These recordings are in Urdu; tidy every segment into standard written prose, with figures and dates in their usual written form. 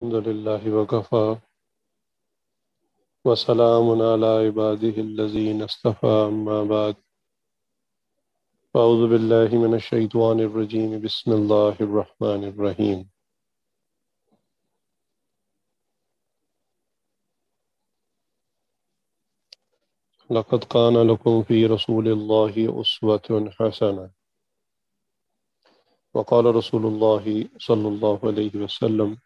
الحمد لله وكفى وسلام على عباده الذين اصطفى أما بعد أعوذ بالله من الشيطان الرجيم بسم الله الرحمن الرحيم لقد كان لكم في رسول الله أسوة حسنة وقال رسول الله صلى الله عليه وسلم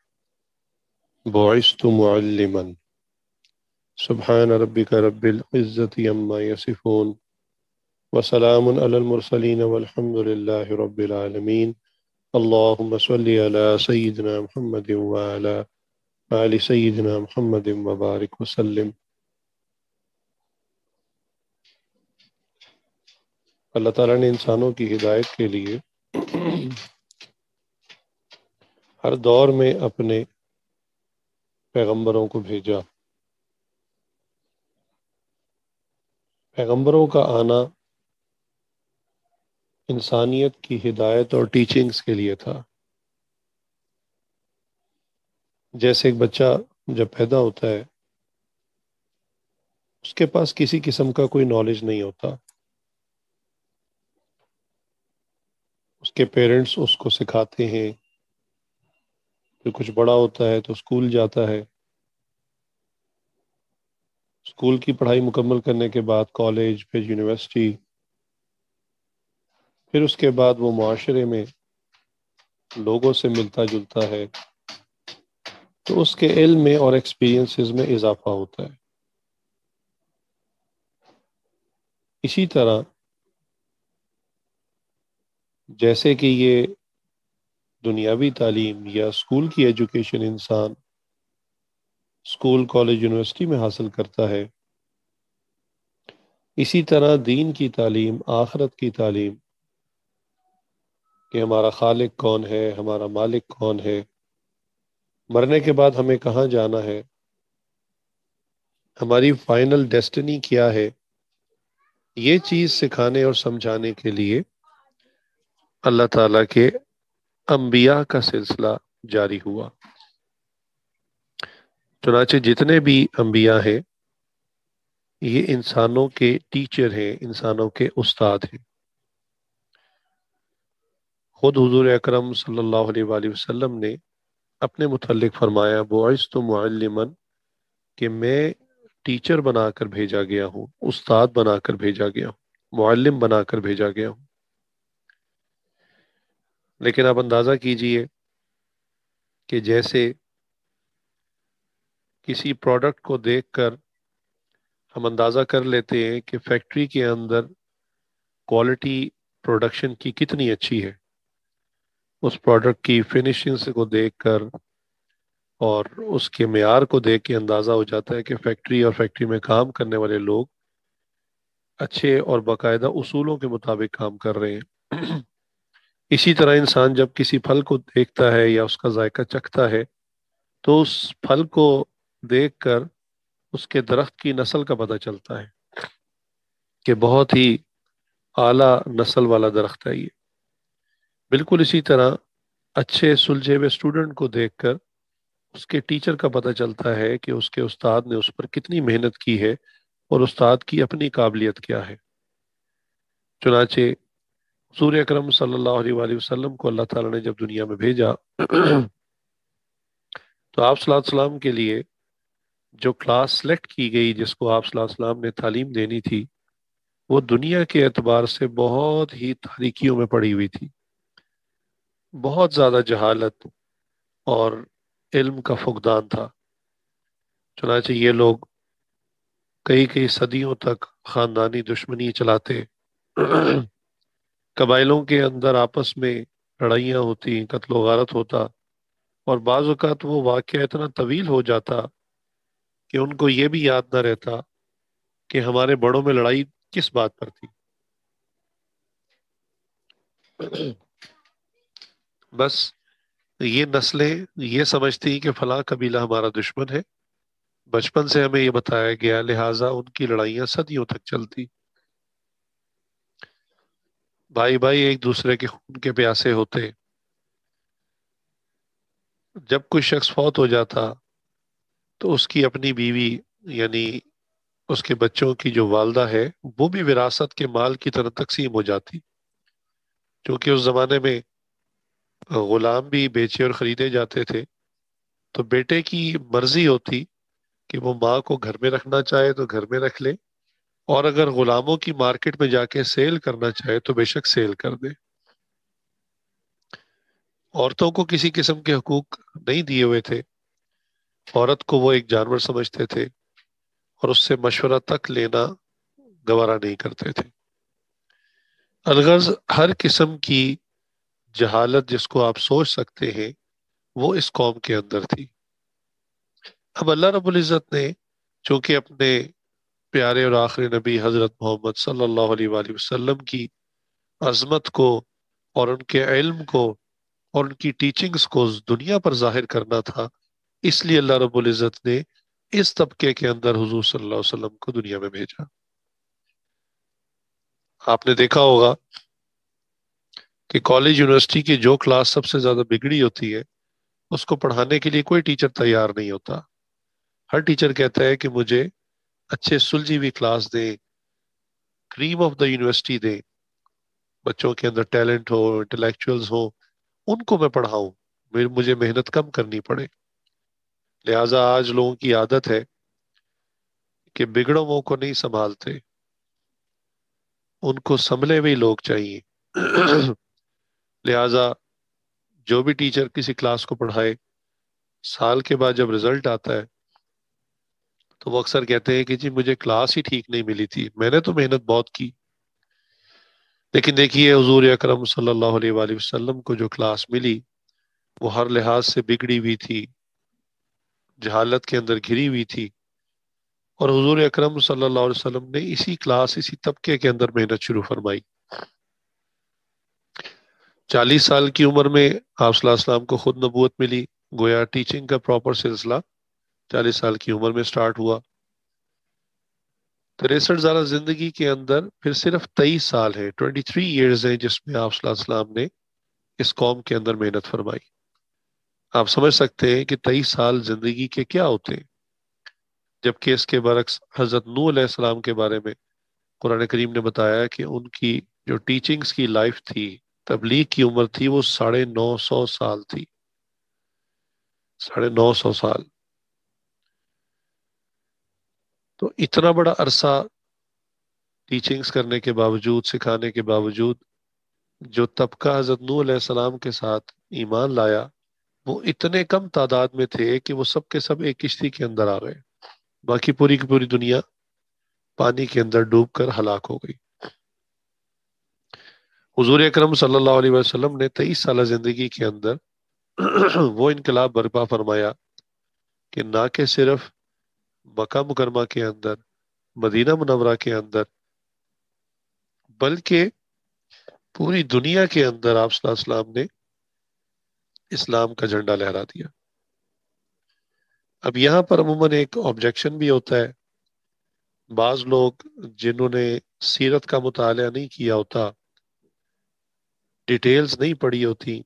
بعثت معلما سبحان ربك رب العزة عما يصفون وسلام على المرسلين والحمد لله رب العالمين اللهم صل على سيدنا محمد وعلى آل سیدنا محمد وبارک وسلم۔ اللہ تعالیٰ نے انسانوں کی ہدایت کے لیے ہر دور میں اپنے پیغمبروں کو بھیجا۔ پیغمبروں کا آنا انسانیت کی ہدایت اور ٹیچنگز کے لیے تھا۔ جیسے ایک بچہ جب پیدا ہوتا ہے اس کے پاس کسی قسم کا کوئی نالج نہیں ہوتا، اس کے پیرنٹس اس کو سکھاتے ہیں، پھر کچھ بڑا ہوتا ہے تو اسکول جاتا ہے، اسکول کی پڑھائی مکمل کرنے کے بعد کالج، پھر یونیورسٹی، پھر اس کے بعد وہ معاشرے میں لوگوں سے ملتا جلتا ہے تو اس کے علم میں اور ایکسپیرینسز میں اضافہ ہوتا ہے۔ اسی طرح جیسے کہ یہ دنیاوی تعلیم یا اسکول کی ایجوکیشن انسان اسکول، کالج، یونیورسٹی میں حاصل کرتا ہے، اسی طرح دین کی تعلیم، آخرت کی تعلیم کہ ہمارا خالق کون ہے، ہمارا مالک کون ہے، مرنے کے بعد ہمیں کہاں جانا ہے، ہماری فائنل ڈیسٹنی کیا ہے، یہ چیز سکھانے اور سمجھانے کے لیے اللہ تعالیٰ کے انبیاء کا سلسلہ جاری ہوا۔ چنانچہ جتنے بھی انبیاء ہیں یہ انسانوں کے ٹیچر ہیں، انسانوں کے استاد ہیں۔ خود حضور اکرم صلی اللہ علیہ وآلہ وسلم نے اپنے متعلق فرمایا بعثت معلما، کہ میں ٹیچر بنا کر بھیجا گیا ہوں، استاد بنا کر بھیجا گیا ہوں، معلم بنا کر بھیجا گیا ہوں۔ لیکن آپ اندازہ کیجئے کہ جیسے کسی پروڈکٹ کو دیکھ کر ہم اندازہ کر لیتے ہیں کہ فیکٹری کے اندر کوالٹی پروڈکشن کی کتنی اچھی ہے، اس پروڈکٹ کی فنیشنگ کو دیکھ کر اور اس کے معیار کو دیکھ کے اندازہ ہو جاتا ہے کہ فیکٹری اور فیکٹری میں کام کرنے والے لوگ اچھے اور باقاعدہ اصولوں کے مطابق کام کر رہے ہیں۔ اسی طرح انسان جب کسی پھل کو دیکھتا ہے یا اس کا ذائقہ چکھتا ہے تو اس پھل کو دیکھ کر اس کے درخت کی نسل کا پتہ چلتا ہے کہ بہت ہی اعلیٰ نسل والا درخت ہے یہ۔ بالکل اسی طرح اچھے سلجھے ہوئے اسٹوڈنٹ کو دیکھ کر اس کے ٹیچر کا پتہ چلتا ہے کہ اس کے استاد نے اس پر کتنی محنت کی ہے اور استاد کی اپنی قابلیت کیا ہے۔ چنانچہ حضور اکرم صلی اللہ علیہ وآلہ وسلم کو اللہ تعالیٰ نے جب دنیا میں بھیجا تو آپ صلی اللہ علیہ وسلم کے لیے جو کلاس سلیکٹ کی گئی جس کو آپ صلی اللہ علیہ وسلم نے تعلیم دینی تھی وہ دنیا کے اعتبار سے بہت ہی تاریکیوں میں پڑی ہوئی تھی، بہت زیادہ جہالت اور علم کا فقدان تھا۔ چنانچہ یہ لوگ کئی کئی صدیوں تک خاندانی دشمنی چلاتے، قبائلوں کے اندر آپس میں لڑائیاں ہوتی، قتل و غارت ہوتا، اور بعض اوقات وہ واقعہ اتنا طویل ہو جاتا کہ ان کو یہ بھی یاد نہ رہتا کہ ہمارے بڑوں میں لڑائی کس بات پر تھی۔ بس یہ نسلیں یہ سمجھتی کہ فلاں قبیلہ ہمارا دشمن ہے، بچپن سے ہمیں یہ بتایا گیا، لہٰذا ان کی لڑائیاں صدیوں تک چلتی۔ بھائی بھائی ایک دوسرے کے خون کے پیاسے ہوتے، جب کوئی شخص فوت ہو جاتا تو اس کی اپنی بیوی، یعنی اس کے بچوں کی جو والدہ ہے، وہ بھی وراثت کے مال کی طرح تقسیم ہو جاتی، کیونکہ اس زمانے میں غلام بھی بیچے اور خریدے جاتے تھے، تو بیٹے کی مرضی ہوتی کہ وہ ماں کو گھر میں رکھنا چاہے تو گھر میں رکھ لے، اور اگر غلاموں کی مارکیٹ میں جا کے سیل کرنا چاہے تو بے شک سیل کر دے۔ عورتوں کو کسی قسم کے حقوق نہیں دیے ہوئے تھے، عورت کو وہ ایک جانور سمجھتے تھے اور اس سے مشورہ تک لینا گوارا نہیں کرتے تھے۔ الغرض ہر قسم کی جہالت جس کو آپ سوچ سکتے ہیں وہ اس قوم کے اندر تھی۔ اب اللہ رب العزت نے چونکہ اپنے پیارے اور آخری نبی حضرت محمد صلی اللہ علیہ وآلہ وسلم کی عظمت کو اور ان کے علم کو اور ان کی ٹیچنگز کو دنیا پر ظاہر کرنا تھا، اس لیے اللہ رب العزت نے اس طبقے کے اندر حضور صلی اللہ علیہ وسلم کو دنیا میں بھیجا۔ آپ نے دیکھا ہوگا کہ کالج یونیورسٹی کی جو کلاس سب سے زیادہ بگڑی ہوتی ہے اس کو پڑھانے کے لیے کوئی ٹیچر تیار نہیں ہوتا۔ ہر ٹیچر کہتا ہے کہ مجھے اچھے سلجھی ہوئی کلاس دیں، کریم آف دا یونیورسٹی دیں، بچوں کے اندر ٹیلنٹ ہو، انٹلیکچوئلز ہو، ان کو میں پڑھاؤں، مجھے محنت کم کرنی پڑے۔ لہٰذا آج لوگوں کی عادت ہے کہ بگڑوں کو نہیں سنبھالتے، ان کو سنبھلے ہوئے لوگ چاہیے۔ لہٰذا جو بھی ٹیچر کسی کلاس کو پڑھائے، سال کے بعد جب رزلٹ آتا ہے تو وہ اکثر کہتے ہیں کہ جی مجھے کلاس ہی ٹھیک نہیں ملی تھی، میں نے تو محنت بہت کی۔ لیکن دیکھیے حضور اکرم صلی اللہ علیہ وآلہ وسلم کو جو کلاس ملی وہ ہر لحاظ سے بگڑی ہوئی تھی، جہالت کے اندر گھری ہوئی تھی، اور حضور اکرم صلی اللہ علیہ وسلم نے اسی کلاس، اسی طبقے کے اندر محنت شروع فرمائی۔ 40 سال کی عمر میں آپ صلی اللہ علیہ وسلم کو خود نبوت ملی، گویا ٹیچنگ کا پراپر سلسلہ 40 سال کی عمر میں سٹارٹ ہوا۔ 63 سالہ زندگی کے اندر پھر صرف 23 سال ہیں، 23 ایئرز ہیں جس میں آپ صلی اللہ علیہ وسلم نے اس قوم کے اندر محنت فرمائی۔ آپ سمجھ سکتے ہیں کہ 23 سال زندگی کے کیا ہوتے ہیں، جبکہ اس کے برعکس حضرت نوح علیہ السلام کے بارے میں قرآن کریم نے بتایا کہ ان کی جو ٹیچنگز کی لائف تھی، تبلیغ کی عمر تھی، وہ 950 سال تھی، 950 سال۔ تو اتنا بڑا عرصہ ٹیچنگز کرنے کے باوجود، سکھانے کے باوجود، جو طبقہ حضرت نوح علیہ السلام کے ساتھ ایمان لایا وہ اتنے کم تعداد میں تھے کہ وہ سب کے سب ایک کشتی کے اندر آ گئے، باقی پوری کی پوری دنیا پانی کے اندر ڈوب کر ہلاک ہو گئی۔ حضور اکرم صلی اللہ علیہ وسلم نے 23 سالہ زندگی کے اندر وہ انقلاب برپا فرمایا کہ نہ کہ صرف مکہ مکرمہ کے اندر، مدینہ منورہ کے اندر، بلکہ پوری دنیا کے اندر آپ صلی اللہ علیہ وسلم نے اسلام کا جھنڈا لہرا دیا۔ اب یہاں پر عموماً ایک آبجیکشن بھی ہوتا ہے، بعض لوگ جنہوں نے سیرت کا مطالعہ نہیں کیا ہوتا، ڈیٹیلز نہیں پڑھی ہوتی،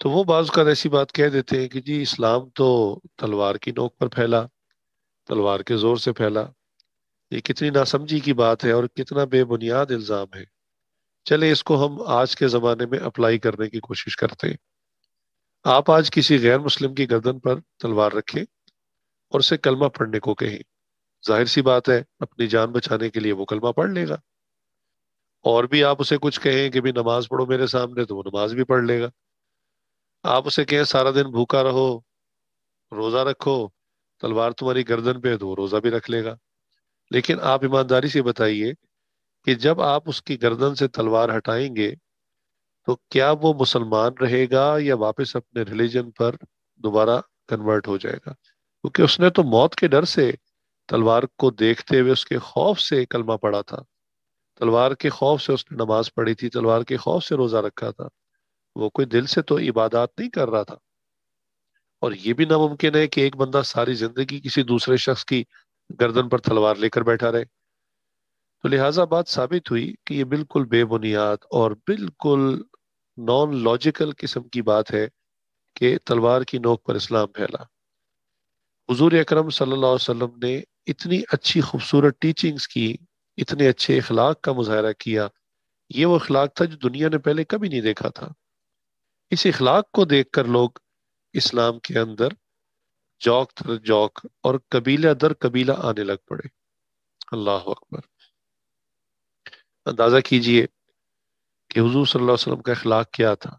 تو وہ بعض اوقات ایسی بات کہہ دیتے ہیں کہ جی اسلام تو تلوار کی نوک پر پھیلا، تلوار کے زور سے پھیلا۔ یہ کتنی ناسمجھی کی بات ہے اور کتنا بے بنیاد الزام ہے۔ چلے اس کو ہم آج کے زمانے میں اپلائی کرنے کی کوشش کرتے ہیں۔ آپ آج کسی غیر مسلم کی گردن پر تلوار رکھیں اور اسے کلمہ پڑھنے کو کہیں، ظاہر سی بات ہے اپنی جان بچانے کے لیے وہ کلمہ پڑھ لے گا، اور بھی آپ اسے کچھ کہیں کہ بھی نماز پڑھو میرے سامنے تو وہ نماز بھی پڑھ لے گا۔ آپ اسے کہیں سارا دن بھوکا رہو، روزہ رکھو، تلوار تمہاری گردن پہ ہے تو وہ روزہ بھی رکھ لے گا۔ لیکن آپ ایمانداری سے بتائیے کہ جب آپ اس کی گردن سے تلوار ہٹائیں گے تو کیا وہ مسلمان رہے گا یا واپس اپنے ریلیجن پر دوبارہ کنورٹ ہو جائے گا؟ کیونکہ اس نے تو موت کے ڈر سے، تلوار کو دیکھتے ہوئے اس کے خوف سے کلمہ پڑھا تھا، تلوار کے خوف سے اس نے نماز پڑھی تھی، تلوار کے خوف سے روزہ رکھا تھا، وہ کوئی دل سے تو عبادات نہیں کر رہا تھا۔ اور یہ بھی ناممکن ہے کہ ایک بندہ ساری زندگی کسی دوسرے شخص کی گردن پر تلوار لے کر بیٹھا رہے۔ تو لہٰذا بات ثابت ہوئی کہ یہ بالکل بے بنیاد اور بالکل نان لاجیکل قسم کی بات ہے کہ تلوار کی نوک پر اسلام پھیلا۔ حضور اکرم صلی اللہ علیہ وسلم نے اتنی اچھی خوبصورت ٹیچنگز کی، اتنے اچھے اخلاق کا مظاہرہ کیا، یہ وہ اخلاق تھا جو دنیا نے پہلے کبھی نہیں دیکھا تھا۔ اس اخلاق کو دیکھ کر لوگ اسلام کے اندر جوک تر جوک اور قبیلہ در قبیلہ آنے لگ پڑے۔ اللہ اکبر! اندازہ کیجئے کہ حضور صلی اللہ علیہ وسلم کا اخلاق کیا تھا۔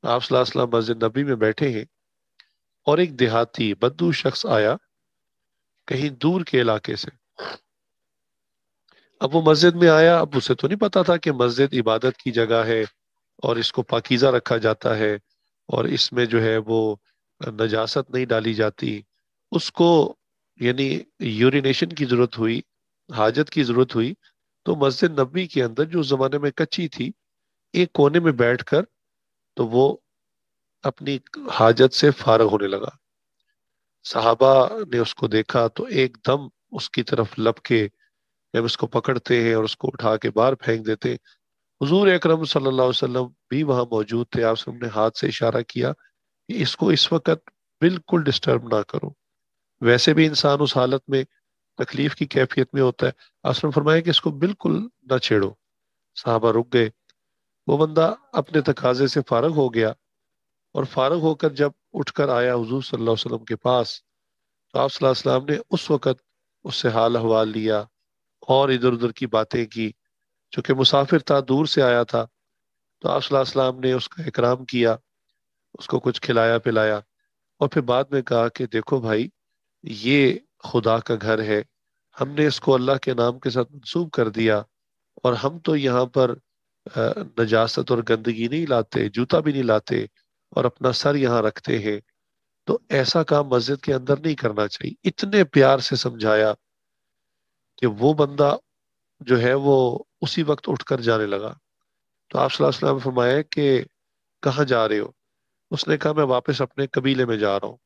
آپ صلی اللہ علیہ وسلم مسجد نبی میں بیٹھے ہیں اور ایک دیہاتی بدو شخص آیا کہیں دور کے علاقے سے۔ اب وہ مسجد میں آیا، اب اسے تو نہیں پتا تھا کہ مسجد عبادت کی جگہ ہے اور اس کو پاکیزہ رکھا جاتا ہے اور اس میں جو ہے وہ نجاست نہیں ڈالی جاتی۔ اس کو یعنی یورینیشن کی ضرورت ہوئی، حاجت کی ضرورت ہوئی، تو مسجد نبوی کے اندر جو اس زمانے میں کچی تھی، ایک کونے میں بیٹھ کر تو وہ اپنی حاجت سے فارغ ہونے لگا۔ صحابہ نے اس کو دیکھا تو ایک دم اس کی طرف لپ کے جب اس کو پکڑتے ہیں اور اس کو اٹھا کے باہر پھینک دیتے ہیں۔ حضور اکرم صلی اللہ علیہ وسلم بھی وہاں موجود تھے۔ آپ نے ہاتھ سے اشارہ کیا کہ اس کو اس وقت بالکل ڈسٹرب نہ کرو، ویسے بھی انسان اس حالت میں تکلیف کی کیفیت میں ہوتا ہے۔ آپ نے فرمایا کہ اس کو بالکل نہ چھیڑو۔ صحابہ رک گئے۔ وہ بندہ اپنے تقاضے سے فارغ ہو گیا اور فارغ ہو کر جب اٹھ کر آیا حضور صلی اللہ علیہ وسلم کے پاس، تو آپ صلی اللہ علیہ وسلم نے اس وقت اس سے حال احوال لیا اور ادھر ادھر کی باتیں کی۔ چونکہ مسافر تھا، دور سے آیا تھا، تو آپ صلی اللہ علیہ وسلم نے اس کا اکرام کیا، اس کو کچھ کھلایا پلایا، اور پھر بعد میں کہا کہ دیکھو بھائی، یہ خدا کا گھر ہے، ہم نے اس کو اللہ کے نام کے ساتھ منسوب کر دیا، اور ہم تو یہاں پر نجاست اور گندگی نہیں لاتے، جوتا بھی نہیں لاتے، اور اپنا سر یہاں رکھتے ہیں، تو ایسا کام مسجد کے اندر نہیں کرنا چاہیے۔ اتنے پیار سے سمجھایا کہ وہ بندہ جو ہے وہ اسی وقت اٹھ کر جانے لگا۔ تو آپ صلی اللہ علیہ وسلم نے فرمایا کہ کہاں جا رہے ہو؟ اس نے کہا میں واپس اپنے قبیلے میں جا رہا ہوں۔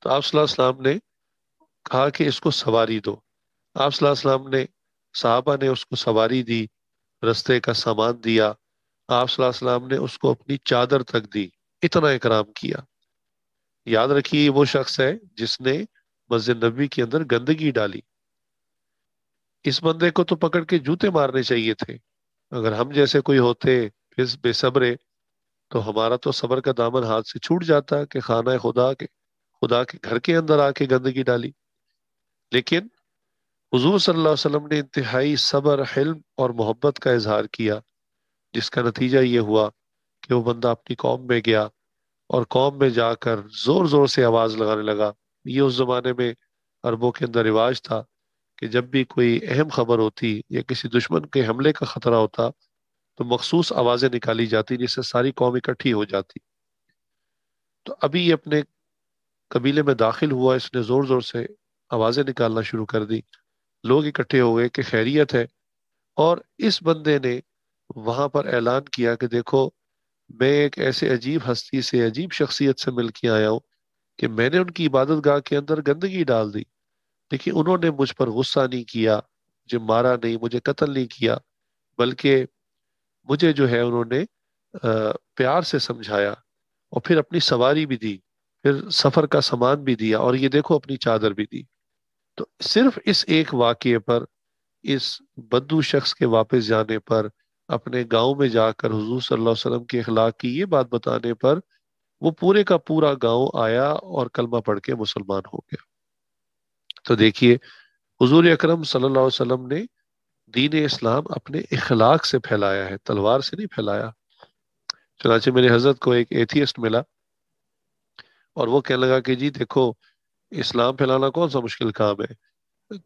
تو آپ صلی اللہ علیہ وسلم نے کہا کہ اس کو سواری دو۔ آپ صلی اللہ علیہ وسلم نے، صحابہ نے اس کو سواری دی، رستے کا سامان دیا۔ آپ صلی اللہ علیہ وسلم نے اس کو اپنی چادر تک دی، اتنا اکرام کیا۔ یاد رکھیے یہ وہ شخص ہے جس نے مسجد نبوی کے اندر گندگی ڈالی۔ اس بندے کو تو پکڑ کے جوتے مارنے چاہیے تھے۔ اگر ہم جیسے کوئی ہوتے پھر بے صبرے، تو ہمارا تو صبر کا دامن ہاتھ سے چھوٹ جاتا کہ خدا کے گھر کے اندر آ کے گندگی ڈالی۔ لیکن حضور صلی اللہ علیہ وسلم نے انتہائی صبر، حلم اور محبت کا اظہار کیا، جس کا نتیجہ یہ ہوا کہ وہ بندہ اپنی قوم میں گیا اور قوم میں جا کر زور زور سے آواز لگانے لگا۔ یہ اس زمانے میں عربوں کے اندر رواج تھا کہ جب بھی کوئی اہم خبر ہوتی یا کسی دشمن کے حملے کا خطرہ ہوتا تو مخصوص آوازیں نکالی جاتی جس سے ساری قوم اکٹھی ہو جاتی۔ تو ابھی یہ اپنے قبیلے میں داخل ہوا، اس نے زور زور سے آوازیں نکالنا شروع کر دی، لوگ اکٹھے ہو گئے کہ خیریت ہے، اور اس بندے نے وہاں پر اعلان کیا کہ دیکھو، میں ایک ایسے عجیب ہستی سے، عجیب شخصیت سے مل کے آیا ہوں کہ میں نے ان کی عبادت گاہ کے اندر گندگی ڈال دی، لیکن انہوں نے مجھ پر غصہ نہیں کیا، مجھے مارا نہیں، مجھے قتل نہیں کیا، بلکہ مجھے جو ہے انہوں نے پیار سے سمجھایا، اور پھر اپنی سواری بھی دی، پھر سفر کا سامان بھی دیا، اور یہ دیکھو اپنی چادر بھی دی۔ تو صرف اس ایک واقعے پر، اس بدو شخص کے واپس جانے پر، اپنے گاؤں میں جا کر حضور صلی اللہ علیہ وسلم کے اخلاق کی یہ بات بتانے پر، وہ پورے کا پورا گاؤں آیا اور کلمہ پڑھ کے مسلمان ہو گیا۔ تو دیکھیے، حضور اکرم صلی اللہ علیہ وسلم نے دین اسلام اپنے اخلاق سے پھیلایا ہے، تلوار سے نہیں پھیلایا۔ چنانچہ میرے حضرت کو ایک ایتھیسٹ ملا اور وہ کہنے لگا کہ جی دیکھو، اسلام پھیلانا کون سا مشکل کام ہے؟